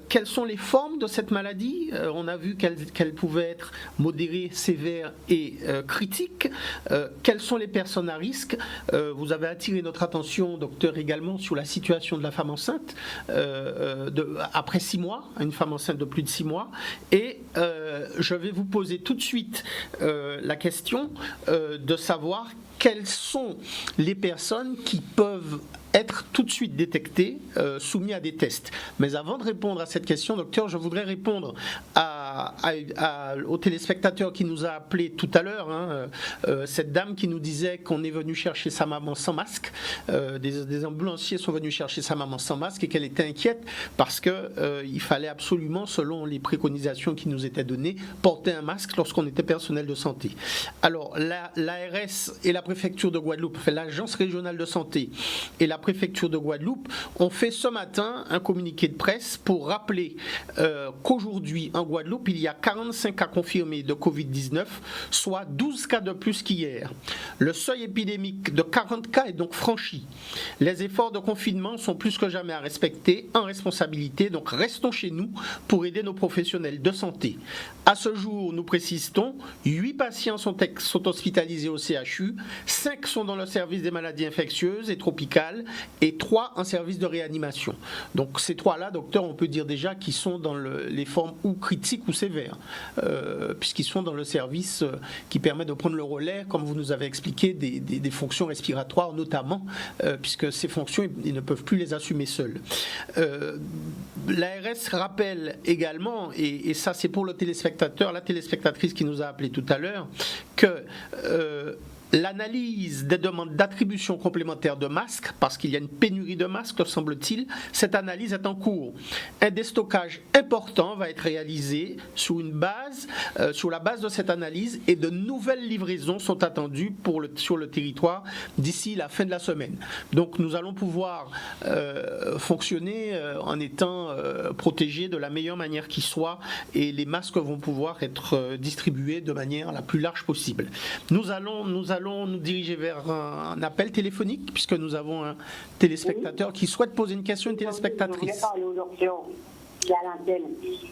Quelles sont les formes de cette maladie? On a vu qu'elle pouvait être modérée, sévère et critique. Quelles sont les personnes à risque? Vous avez attiré notre attention, docteur, également sur la situation de la femme enceinte après 6 mois, une femme enceinte de plus de 6 mois. Et je vais vous poser tout de suite la question de savoir quelles sont les personnes qui peuvent être tout de suite détectés, soumis à des tests. Mais avant de répondre à cette question, docteur, je voudrais répondre au téléspectateur qui nous a appelé tout à l'heure, cette dame qui nous disait qu'on est venu chercher sa maman sans masque, des ambulanciers sont venus chercher sa maman sans masque et qu'elle était inquiète parce qu'il fallait absolument, selon les préconisations qui nous étaient données, porter un masque lorsqu'on était personnel de santé. Alors, l'ARS et la préfecture de Guadeloupe, l'agence régionale de santé et la préfecture de Guadeloupe ont fait ce matin un communiqué de presse pour rappeler qu'aujourd'hui en Guadeloupe il y a 45 cas confirmés de Covid-19, soit 12 cas de plus qu'hier. Le seuil épidémique de 40 cas est donc franchi. Les efforts de confinement sont plus que jamais à respecter en responsabilité, donc restons chez nous pour aider nos professionnels de santé. À ce jour, nous précisons, 8 patients sont hospitalisés au CHU, 5 sont dans le service des maladies infectieuses et tropicales et 3 en service de réanimation. Donc ces 3-là, docteur, on peut dire déjà qu'ils sont dans les formes ou critiques ou sévères, puisqu'ils sont dans le service qui permet de prendre le relais, comme vous nous avez expliqué, des fonctions respiratoires notamment, puisque ces fonctions, ils ne peuvent plus les assumer seuls. L'ARS rappelle également, et ça c'est pour le téléspectateur, la téléspectatrice qui nous a appelé tout à l'heure, que l'analyse des demandes d'attribution complémentaire de masques, parce qu'il y a une pénurie de masques, semble-t-il, cette analyse est en cours. Un déstockage important va être réalisé sur la base de cette analyse, et de nouvelles livraisons sont attendues sur le territoire d'ici la fin de la semaine. Donc nous allons pouvoir fonctionner en étant protégés de la meilleure manière qui soit, et les masques vont pouvoir être distribués de manière la plus large possible. Nous allons nous diriger vers un appel téléphonique, puisque nous avons un téléspectateur qui souhaite poser une question, une téléspectatrice.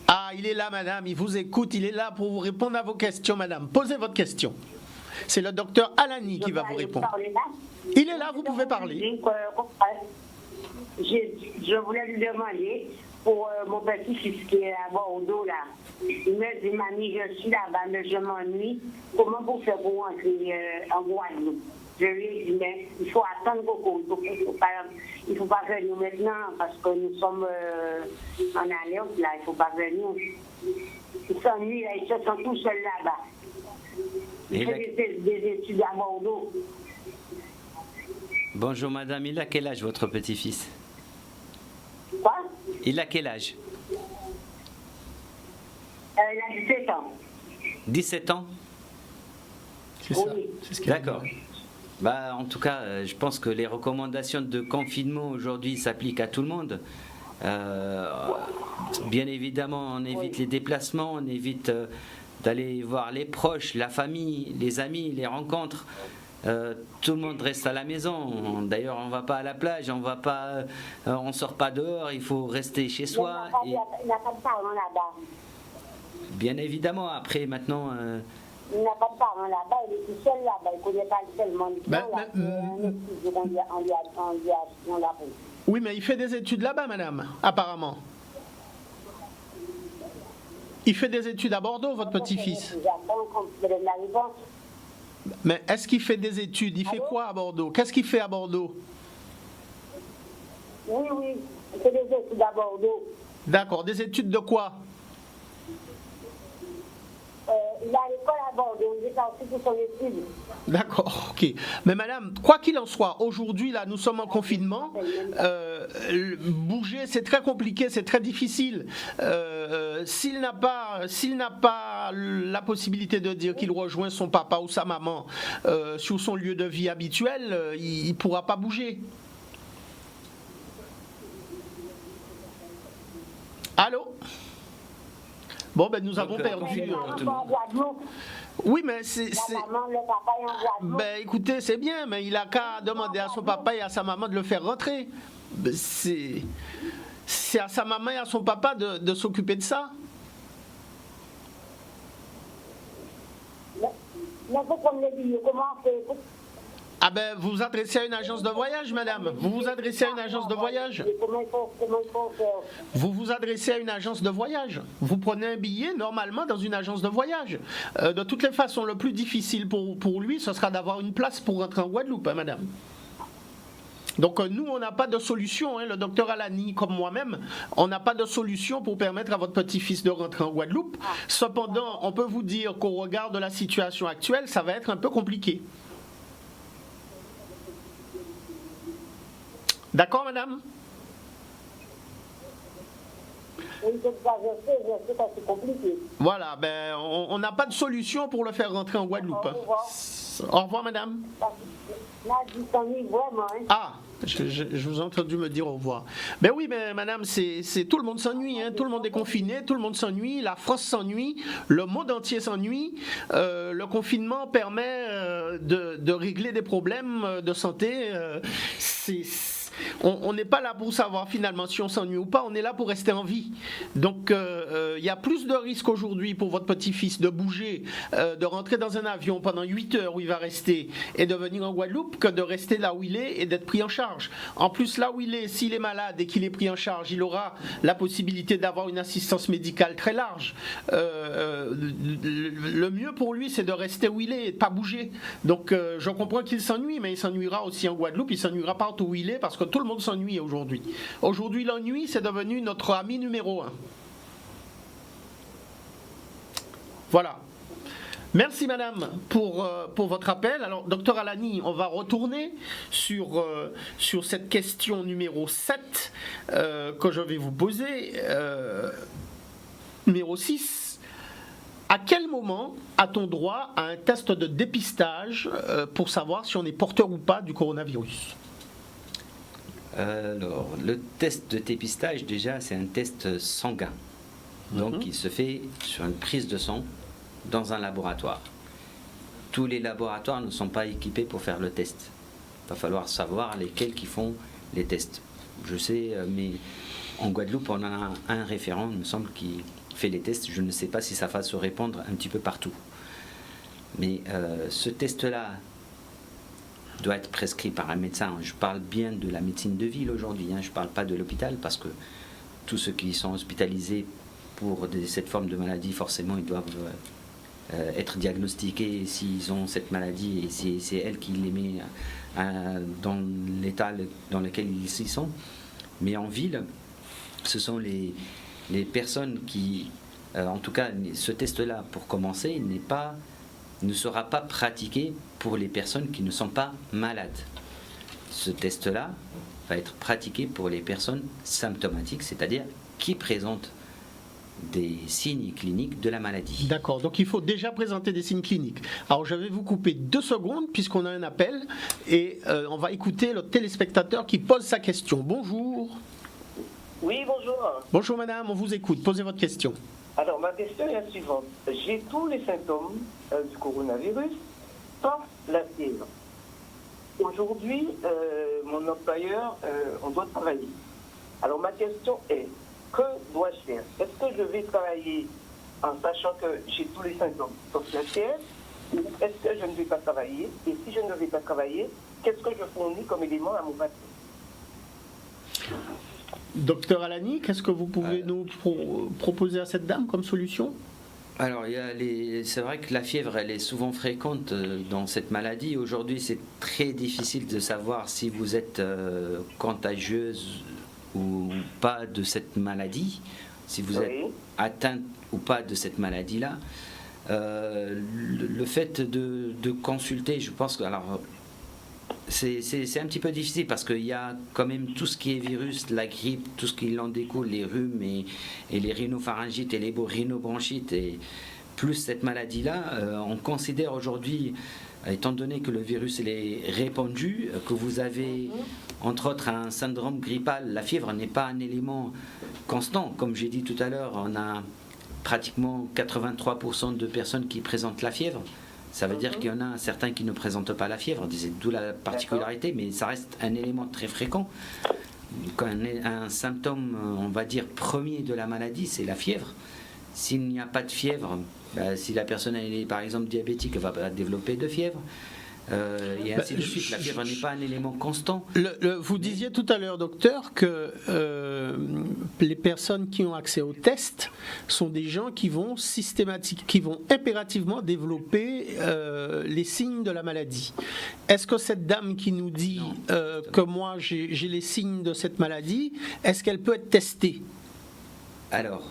Ah, il est là, madame, il vous écoute, il est là pour vous répondre à vos questions, madame. Posez votre question. C'est le docteur Alani qui va vous répondre. Il est là, vous pouvez parler. Je voulais lui demander pour mon petit-fils qui est à Bordeaux, là. Il me dit, mamie, je suis là-bas, mais je m'ennuie. Comment vous faites pour entrer en Guadeloupe? Je lui ai dit, mais il faut attendre beaucoup. Il ne faut pas venir maintenant parce que nous sommes en alerte, là. Il ne faut pas venir. Il s'ennuie, là. Il se sent tout seul là-bas. Il fait des études à Bordeaux. Bonjour madame, il a quel âge votre petit-fils? Quoi? Il a quel âge? Il a 17 ans. 17 ans? C'est ça. Oui. C'est ce qu'il a D'accord. dit. Bah, en tout cas, je pense que les recommandations de confinement aujourd'hui s'appliquent à tout le monde. Bien évidemment, on évite les déplacements, on évite d'aller voir les proches, la famille, les amis, les rencontres. Tout le monde reste à la maison. D'ailleurs, on ne va pas à la plage, on sort pas dehors. Il faut rester chez soi. Il n'a pas de parents là-bas. Bien évidemment, après, maintenant. Il n'a pas de parents là-bas, il est tout seul là-bas, il ne connaît pas le seul monde. On l'a pris. Oui, mais il fait des études là-bas, madame, apparemment. Il fait des études à Bordeaux, votre petit-fils. J'attends qu'on me donne la réponse. Mais est-ce qu'il fait des études? Il fait quoi à Bordeaux? Qu'est-ce qu'il fait à Bordeaux? Oui, il fait des études à Bordeaux. D'accord, des études de quoi? Il a l'école à Bordeaux, il est parti pour son étude. D'accord, ok. Mais madame, quoi qu'il en soit, aujourd'hui, là, nous sommes en confinement. Bouger, c'est très compliqué, c'est très difficile. S'il n'a pas la possibilité de dire qu'il rejoint son papa ou sa maman sur son lieu de vie habituel, il ne pourra pas bouger. Allô? Bon, ben nous avons perdu. Oui, mais c'est. La maman, le papa est en Guadeloupe. Ben écoutez, c'est bien, mais il a qu'à demander à son papa et à sa maman de le faire rentrer. Ben, c'est à sa maman et à son papa de s'occuper de ça. Mais vous prenez les billets, comment on fait? Ah ben vous vous adressez à une agence de voyage, madame. Vous vous adressez à une agence de voyage. Comment il faut faire? Vous vous adressez à une agence de voyage. Vous prenez un billet normalement dans une agence de voyage. De toutes les façons, le plus difficile pour lui, ce sera d'avoir une place pour rentrer en Guadeloupe, hein, madame. Donc nous, on n'a pas de solution, hein, le docteur Alani comme moi-même, on n'a pas de solution pour permettre à votre petit-fils de rentrer en Guadeloupe. Cependant, on peut vous dire qu'au regard de la situation actuelle, ça va être un peu compliqué. D'accord, madame? Oui, je sais que c'est compliqué. Voilà, ben, on n'a pas de solution pour le faire rentrer en Guadeloupe. Au revoir. Au revoir, madame. Là, je s'ennuie vraiment. Hein. Ah, je vous ai entendu me dire au revoir. Ben oui, mais madame, c'est tout le monde s'ennuie, hein, tout le monde est confiné, tout le monde s'ennuie, la France s'ennuie, le monde entier s'ennuie. Le confinement permet de régler des problèmes de santé. On n'est pas là pour savoir finalement si on s'ennuie ou pas, on est là pour rester en vie. Donc il y a plus de risques aujourd'hui pour votre petit-fils de bouger, de rentrer dans un avion pendant 8 heures où il va rester et de venir en Guadeloupe que de rester là où il est et d'être pris en charge. En plus, là où il est, s'il est malade et qu'il est pris en charge, il aura la possibilité d'avoir une assistance médicale très large. Le mieux pour lui, c'est de rester où il est et de ne pas bouger. Donc je comprends qu'il s'ennuie, mais il s'ennuiera aussi en Guadeloupe, il s'ennuiera partout où il est parce que tout le monde s'ennuie aujourd'hui. Aujourd'hui, l'ennui, c'est devenu notre ami numéro 1. Voilà. Merci madame pour votre appel. Alors, docteur Alani, on va retourner sur cette question numéro 7 que je vais vous poser. Numéro 6. À quel moment a-t-on droit à un test de dépistage pour savoir si on est porteur ou pas du coronavirus ? Alors, le test de dépistage, déjà, c'est un test sanguin. Donc, il se fait sur une prise de sang dans un laboratoire. Tous les laboratoires ne sont pas équipés pour faire le test. Il va falloir savoir lesquels qui font les tests. Je sais, mais en Guadeloupe, on a un référent, il me semble, qui fait les tests. Je ne sais pas si ça va se répandre un petit peu partout. Mais ce test-là doit être prescrit par un médecin. Je parle bien de la médecine de ville aujourd'hui, hein. Je ne parle pas de l'hôpital, parce que tous ceux qui sont hospitalisés pour cette forme de maladie, forcément, ils doivent être diagnostiqués s'ils ont cette maladie, et c'est elle qui les met dans l'état dans lequel ils y sont. Mais en ville, ce sont les personnes qui, en tout cas, ce test-là, pour commencer, ne sera pas pratiqué pour les personnes qui ne sont pas malades. ce test-là va être pratiqué pour les personnes symptomatiques, c'est-à-dire qui présentent des signes cliniques de la maladie. D'accord, donc il faut déjà présenter des signes cliniques. Alors je vais vous couper 2 secondes puisqu'on a un appel et on va écouter le téléspectateur qui pose sa question. Bonjour. Oui, bonjour. Bonjour madame, on vous écoute, posez votre question. Alors, ma question est la suivante. J'ai tous les symptômes du coronavirus, sauf la fièvre. Aujourd'hui, mon employeur, on doit travailler. Alors, ma question est, que dois-je faire? Est-ce que je vais travailler en sachant que j'ai tous les symptômes, sauf la fièvre, ou est-ce que je ne vais pas travailler? Et si je ne vais pas travailler, qu'est-ce que je fournis comme élément à mon patient? Docteur Alani, qu'est-ce que vous pouvez nous proposer à cette dame comme solution? Alors, c'est vrai que la fièvre, elle est souvent fréquente dans cette maladie. Aujourd'hui, c'est très difficile de savoir si vous êtes contagieuse ou pas de cette maladie, si vous êtes atteinte ou pas de cette maladie-là. Le fait de consulter, je pense que... Alors, c'est un petit peu difficile parce qu'il y a quand même tout ce qui est virus, la grippe, tout ce qui en découle, les rhumes et les rhinopharyngites et les rhinobronchites, et plus cette maladie-là, on considère aujourd'hui, étant donné que le virus est répandu, que vous avez entre autres un syndrome grippal, la fièvre n'est pas un élément constant. Comme j'ai dit tout à l'heure, on a pratiquement 83% de personnes qui présentent la fièvre. Ça veut dire qu'il y en a certains qui ne présentent pas la fièvre, d'où la particularité, mais ça reste un élément très fréquent. Un symptôme, on va dire, premier de la maladie, c'est la fièvre. S'il n'y a pas de fièvre, si la personne est par exemple diabétique, elle va pas développer de fièvre. Et ainsi de suite. La fièvre n'est pas un élément constant. Vous disiez tout à l'heure, docteur, que les personnes qui ont accès au test sont des gens qui vont impérativement développer les signes de la maladie. Est-ce que cette dame qui nous dit que moi j'ai les signes de cette maladie, est-ce qu'elle peut être testée? Alors,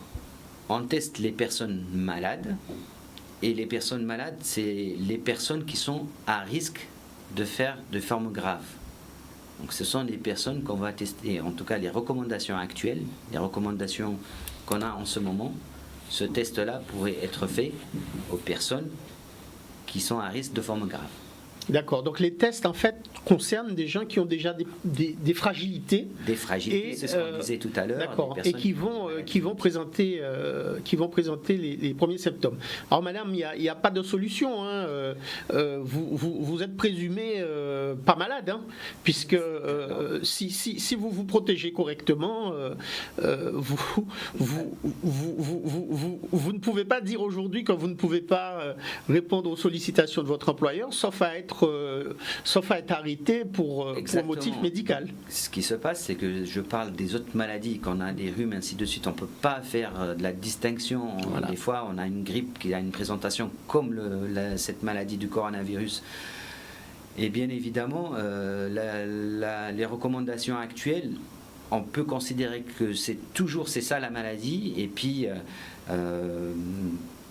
on teste les personnes malades. Et les personnes malades, c'est les personnes qui sont à risque de faire de formes graves. Donc ce sont des personnes qu'on va tester, en tout cas les recommandations actuelles, les recommandations qu'on a en ce moment, ce test-là pourrait être fait aux personnes qui sont à risque de formes graves. D'accord, donc les tests en fait concernent des gens qui ont déjà des fragilités. Des fragilités, c'est ce qu'on disait tout à l'heure. D'accord, et qui vont présenter les premiers symptômes. Alors madame, il n'y a pas de solution, hein. Vous êtes présumée pas malade, hein, puisque si vous vous protégez correctement, vous ne pouvez pas dire aujourd'hui que vous ne pouvez pas répondre aux sollicitations de votre employeur, sauf à être arrêté pour motif médical. Ce qui se passe, c'est que je parle des autres maladies, qu'on a des rhumes, ainsi de suite. On ne peut pas faire de la distinction. Voilà. Des fois, on a une grippe qui a une présentation comme cette maladie du coronavirus. Et bien évidemment, les recommandations actuelles, on peut considérer que c'est ça la maladie, et puis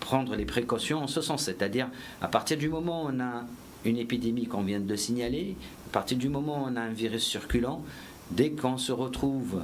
prendre les précautions en ce sens. C'est-à-dire, à partir du moment où on a une épidémie qu'on vient de signaler, à partir du moment où on a un virus circulant, dès qu'on se retrouve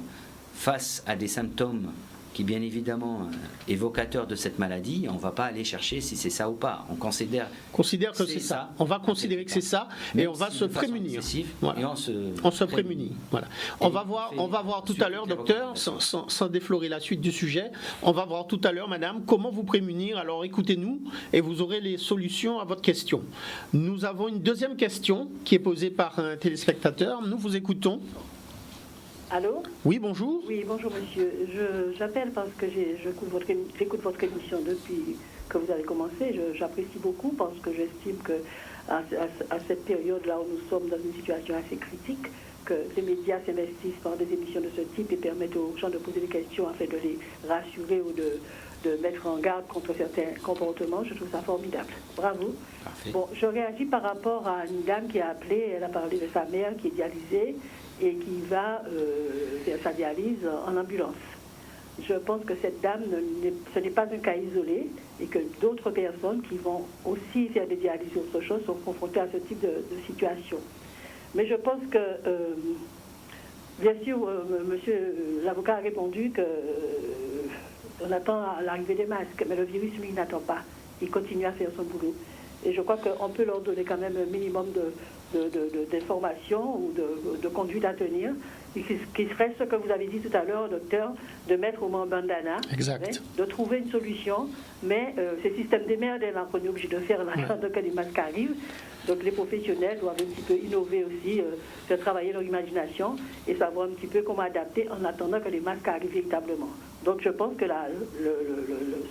face à des symptômes qui bien évidemment évocateurs de cette maladie, on ne va pas aller chercher si c'est ça ou pas. On considère que c'est ça. On va considérer que c'est ça et on va se prémunir. Voilà. Et on se prémunit. Voilà. On va voir tout à l'heure, docteur, sans déflorer la suite du sujet, on va voir tout à l'heure, madame, comment vous prémunir. Alors écoutez-nous et vous aurez les solutions à votre question. Nous avons une deuxième question qui est posée par un téléspectateur. Nous vous écoutons. Allô? Oui, bonjour. Oui, bonjour monsieur. J'appelle parce que j'écoute votre émission depuis que vous avez commencé. J'apprécie beaucoup parce que j'estime qu'à cette période-là où nous sommes dans une situation assez critique, que les médias s'investissent par des émissions de ce type et permettent aux gens de poser des questions afin de les rassurer ou de mettre en garde contre certains comportements. Je trouve ça formidable. Bravo. Parfait. Bon, je réagis par rapport à une dame qui a appelé, elle a parlé de sa mère qui est dialysée et qui va faire sa dialyse en ambulance. Je pense que cette dame, ce n'est pas un cas isolé et que d'autres personnes qui vont aussi faire des dialyses ou autre chose sont confrontées à ce type de situation. Mais je pense que, bien sûr, monsieur l'avocat a répondu que on attend l'arrivée des masques, mais le virus, lui, il n'attend pas. Il continue à faire son boulot. Et je crois qu'on peut leur donner quand même un minimum d'informations ou de conduite à tenir, qui serait ce que vous avez dit tout à l'heure, docteur, de mettre au moins un bandana, de trouver une solution, mais ce système des merdes, qu'on est obligé de faire là, quand les masques arrivent. Donc les professionnels doivent un petit peu innover aussi, faire travailler leur imagination et savoir un petit peu comment adapter en attendant que les masques arrivent véritablement. Donc je pense que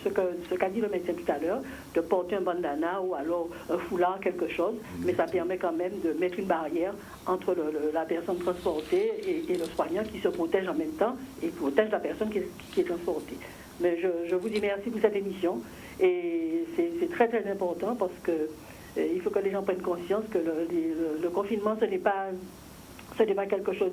ce qu'a dit le médecin tout à l'heure, de porter un bandana ou alors un foulard, quelque chose, mais ça permet quand même de mettre une barrière entre la personne transportée et le soignant qui se protège en même temps et protège la personne qui est transportée. Mais je vous dis merci pour cette émission et c'est très très important parce que il faut que les gens prennent conscience que le confinement, ce n'est pas quelque chose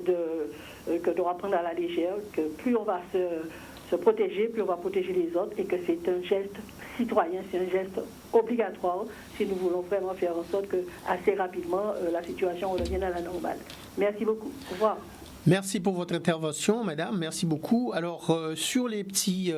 que doit prendre à la légère, que plus on va se protéger, plus on va protéger les autres et que c'est un geste citoyen, c'est un geste obligatoire si nous voulons vraiment faire en sorte que assez rapidement la situation revienne à la normale. Merci beaucoup. Au revoir. Merci pour votre intervention, madame. Merci beaucoup. Alors, sur les petits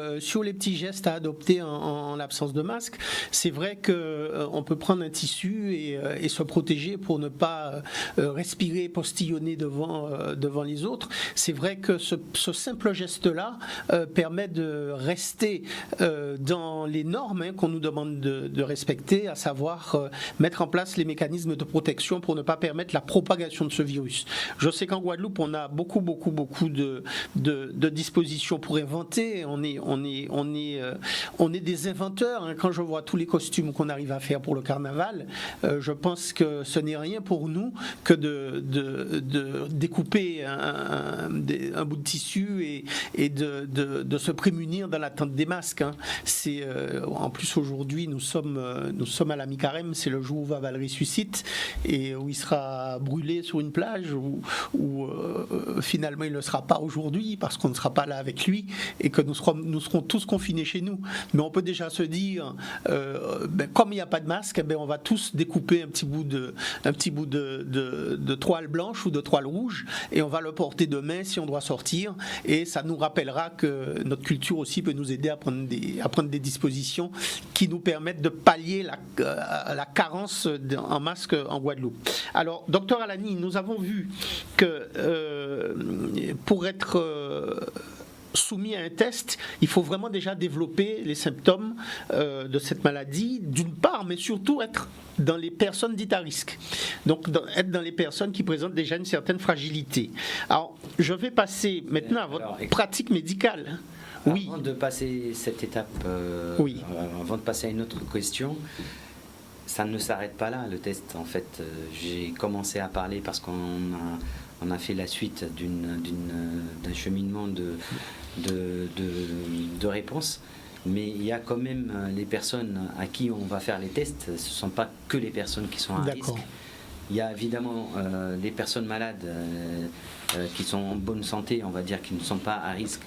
gestes à adopter en l'absence de masque, c'est vrai qu'on peut prendre un tissu et se protéger pour ne pas respirer, postillonner devant les autres. C'est vrai que ce simple geste-là permet de rester dans les normes qu'on nous demande de respecter, à savoir mettre en place les mécanismes de protection pour ne pas permettre la propagation de ce virus. Je sais qu'en Guadeloupe, on a beaucoup de dispositions pour inventer. On est des inventeurs. Quand je vois tous les costumes qu'on arrive à faire pour le carnaval, je pense que ce n'est rien pour nous que de découper un bout de tissu et de se prémunir dans l'attente des masques. C'est en plus aujourd'hui nous sommes à la mi-carême, c'est le jour où Vaval ressuscite et où il sera brûlé sur une plage où finalement il ne sera pas aujourd'hui parce qu'on ne sera pas là avec lui et que nous serons tous confinés chez nous. Mais on peut déjà se dire comme il n'y a pas de masque, on va tous découper un petit bout de toile blanche ou de toile rouge et on va le porter demain si on doit sortir et ça nous rappellera que notre culture aussi peut nous aider à prendre des dispositions qui nous permettent de pallier la carence en masque en Guadeloupe. Alors, docteur Alani, nous avons vu que pour être soumis à un test, il faut vraiment déjà développer les symptômes de cette maladie, d'une part, mais surtout être dans les personnes dites à risque. Donc, être dans les personnes qui présentent déjà une certaine fragilité. Alors, je vais passer maintenant à votre pratique médicale. Oui. Avant de passer cette étape, avant de passer à une autre question, ça ne s'arrête pas là, le test. En fait, j'ai commencé à parler parce qu'on a fait la suite d'un cheminement de réponses. Mais il y a quand même les personnes à qui on va faire les tests. Ce ne sont pas que les personnes qui sont à risque. Il y a évidemment les personnes malades qui sont en bonne santé, on va dire, qui ne sont pas à risque.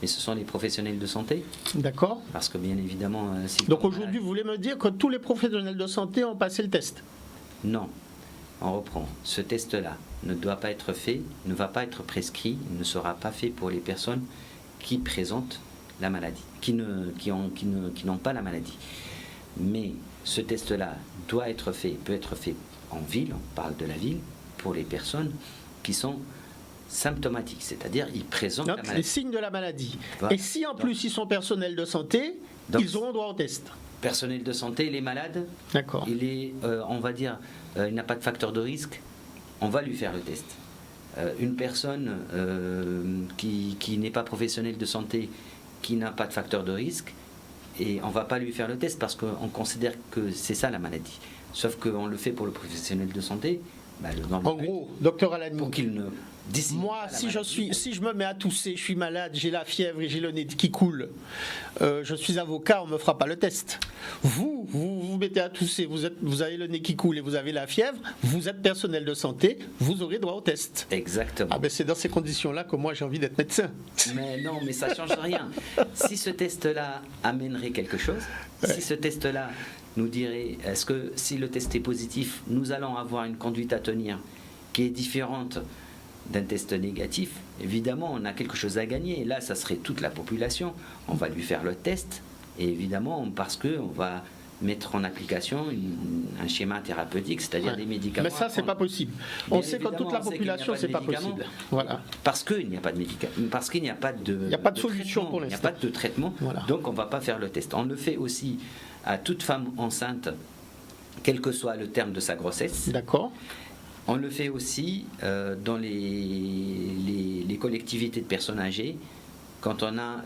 Mais ce sont les professionnels de santé. D'accord. Parce que bien évidemment... Donc aujourd'hui, vous voulez me dire que tous les professionnels de santé ont passé le test? Non. On reprend. Ce test-là ne doit pas être fait, ne va pas être prescrit, ne sera pas fait pour les personnes qui présentent la maladie, qui n'ont pas la maladie. Mais ce test-là doit être fait, peut être fait en ville, on parle de la ville, pour les personnes qui sont symptomatiques, c'est-à-dire ils présentent la maladie. Les signes de la maladie. Voilà. Et si en plus ils sont personnels de santé, ils auront droit au test. Personnel de santé, les malades, il est, on va dire, il n'a pas de facteur de risque, on va lui faire le test. Une personne qui n'est pas professionnelle de santé, qui n'a pas de facteur de risque, et on ne va pas lui faire le test parce qu'on considère que c'est ça la maladie. Sauf qu'on le fait pour le professionnel de santé. En gros, docteur Alani, pour qu'il ne moi, si je me mets à tousser, je suis malade, j'ai la fièvre et j'ai le nez qui coule, je suis avocat, on ne me fera pas le test. Vous mettez à tousser, vous avez le nez qui coule et vous avez la fièvre, vous êtes personnel de santé, vous aurez droit au test. Exactement. C'est dans ces conditions-là que moi j'ai envie d'être médecin. Mais non, mais ça ne change rien. Si ce test-là amènerait quelque chose, si ce test-là nous dirait, est-ce que si le test est positif, nous allons avoir une conduite à tenir qui est différente d'un test négatif, évidemment, on a quelque chose à gagner. Et là, ça serait toute la population. On va lui faire le test, et évidemment, parce qu'on va mettre en application un schéma thérapeutique, c'est-à-dire des médicaments. Mais ça, c'est pas possible. On sait que toute la population, c'est pas possible. Voilà. Parce qu'il n'y a pas de médicaments, parce qu'il n'y a pas de, solution pour l'instant. Il n'y a pas de traitement, voilà. Donc on ne va pas faire le test. On le fait aussi à toute femme enceinte, quel que soit le terme de sa grossesse. D'accord. On le fait aussi dans les collectivités de personnes âgées, quand on a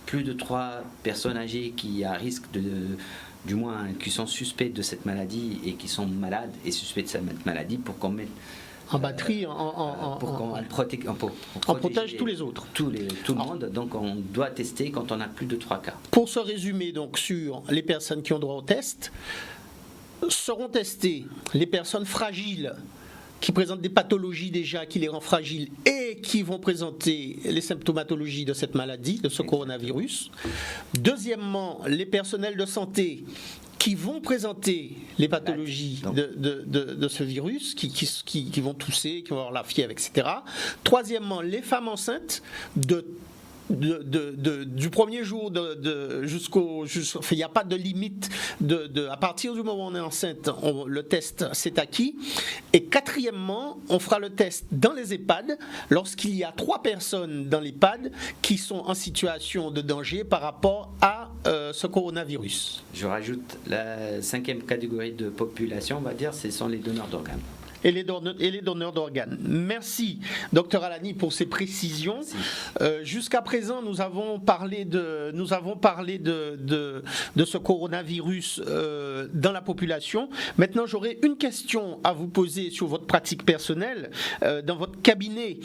plus de 3 personnes âgées qui à risque du moins qui sont suspectes de cette maladie et qui sont malades et suspectes de cette maladie, pour qu'on mette en batterie, pour qu'on protège tous les autres. Tout le monde, donc on doit tester quand on a plus de 3 cas. Pour se résumer donc sur les personnes qui ont droit au test, seront testées les personnes fragiles qui présentent des pathologies déjà qui les rendent fragiles et qui vont présenter les symptomatologies de cette maladie, de ce coronavirus. Deuxièmement, les personnels de santé qui vont présenter les pathologies de ce virus, qui vont tousser, qui vont avoir la fièvre, etc. Troisièmement, les femmes enceintes du premier jour jusqu'au il n'y a pas de limite à partir du moment où on est enceinte, le test c'est acquis. Et quatrièmement, on fera le test dans les EHPAD lorsqu'il y a 3 personnes dans l'EHPAD qui sont en situation de danger par rapport à ce coronavirus. Je rajoute la 5e catégorie de population, on va dire, ce sont les donneurs d'organes. Et les donneurs d'organes. Merci, docteur Alani, pour ces précisions. Jusqu'à présent, nous avons parlé de ce coronavirus dans la population. Maintenant, j'aurais une question à vous poser sur votre pratique personnelle. Dans votre cabinet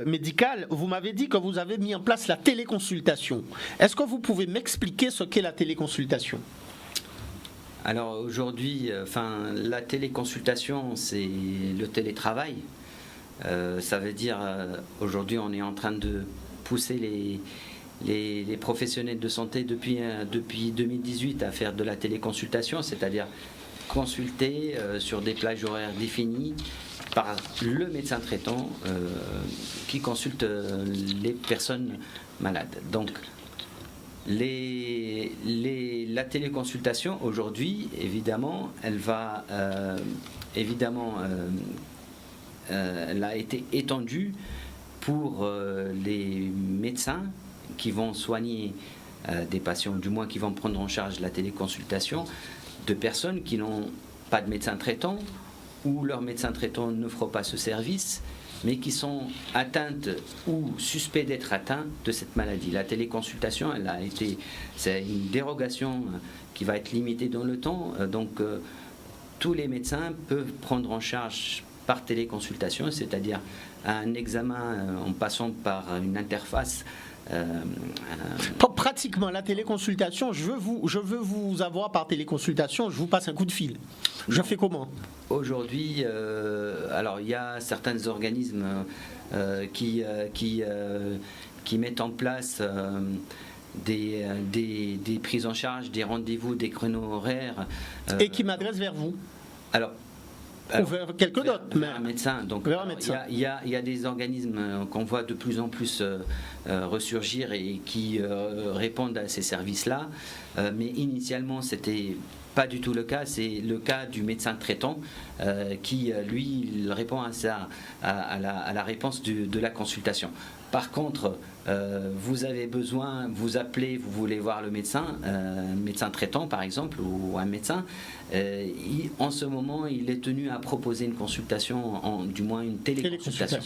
médical, vous m'avez dit que vous avez mis en place la téléconsultation. Est-ce que vous pouvez m'expliquer ce qu'est la téléconsultation ? Alors aujourd'hui, la téléconsultation, c'est le télétravail. Ça veut dire, aujourd'hui, on est en train de pousser les professionnels de santé depuis 2018 à faire de la téléconsultation, c'est-à-dire consulter sur des plages horaires définies par le médecin traitant qui consulte les personnes malades. Donc, la téléconsultation aujourd'hui, évidemment, elle a été étendue pour les médecins qui vont soigner des patients, du moins qui vont prendre en charge la téléconsultation de personnes qui n'ont pas de médecin traitant ou leur médecin traitant ne fera pas ce service, mais qui sont atteintes ou suspects d'être atteints de cette maladie. La téléconsultation, c'est une dérogation qui va être limitée dans le temps, donc tous les médecins peuvent prendre en charge par téléconsultation, c'est-à-dire un examen en passant par une interface. Pratiquement la téléconsultation, je veux vous avoir par téléconsultation, je vous passe un coup de fil. Je fais comment ? Aujourd'hui, alors il y a certains organismes qui mettent en place des prises en charge, des rendez-vous, des créneaux horaires. Et qui m'adressent vers vous ? Alors, vers quelques d'autres, mais un médecin. Donc, il y a des organismes qu'on voit de plus en plus ressurgir et qui répondent à ces services-là. Mais initialement, c'était pas du tout le cas. C'est le cas du médecin traitant qui, lui, il répond à la réponse de la consultation. Par contre, vous avez besoin, vous appelez, vous voulez voir le médecin, un médecin traitant par exemple, ou un médecin, en ce moment, il est tenu à proposer une consultation, du moins une téléconsultation.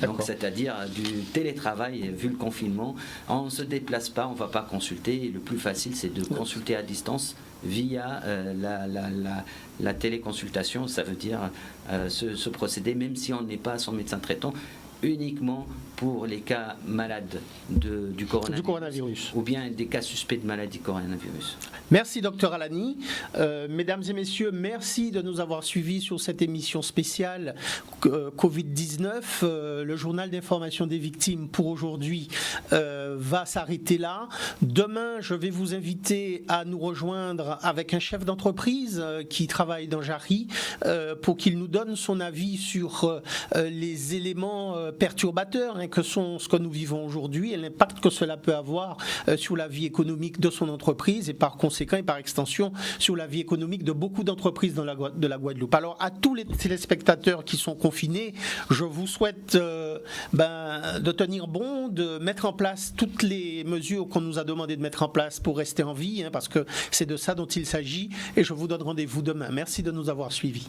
Donc, c'est-à-dire du télétravail, vu le confinement. On ne se déplace pas, on ne va pas consulter. Le plus facile, c'est de consulter à distance via la téléconsultation. Ça veut dire ce procédé, même si on n'est pas son médecin traitant, uniquement pour les cas malades du coronavirus ou bien des cas suspects de maladie coronavirus. Merci Dr Alani. Mesdames et messieurs, merci de nous avoir suivis sur cette émission spéciale Covid-19. Le journal d'information des victimes pour aujourd'hui va s'arrêter là. Demain, je vais vous inviter à nous rejoindre avec un chef d'entreprise qui travaille dans Jarry pour qu'il nous donne son avis sur les éléments perturbateurs que sont ce que nous vivons aujourd'hui et l'impact que cela peut avoir sur la vie économique de son entreprise et par conséquent et par extension sur la vie économique de beaucoup d'entreprises de la Guadeloupe. Alors à tous les téléspectateurs qui sont confinés, je vous souhaite de tenir bon, de mettre en place toutes les mesures qu'on nous a demandé de mettre en place pour rester en vie, parce que c'est de ça dont il s'agit et je vous donne rendez-vous demain. Merci de nous avoir suivis.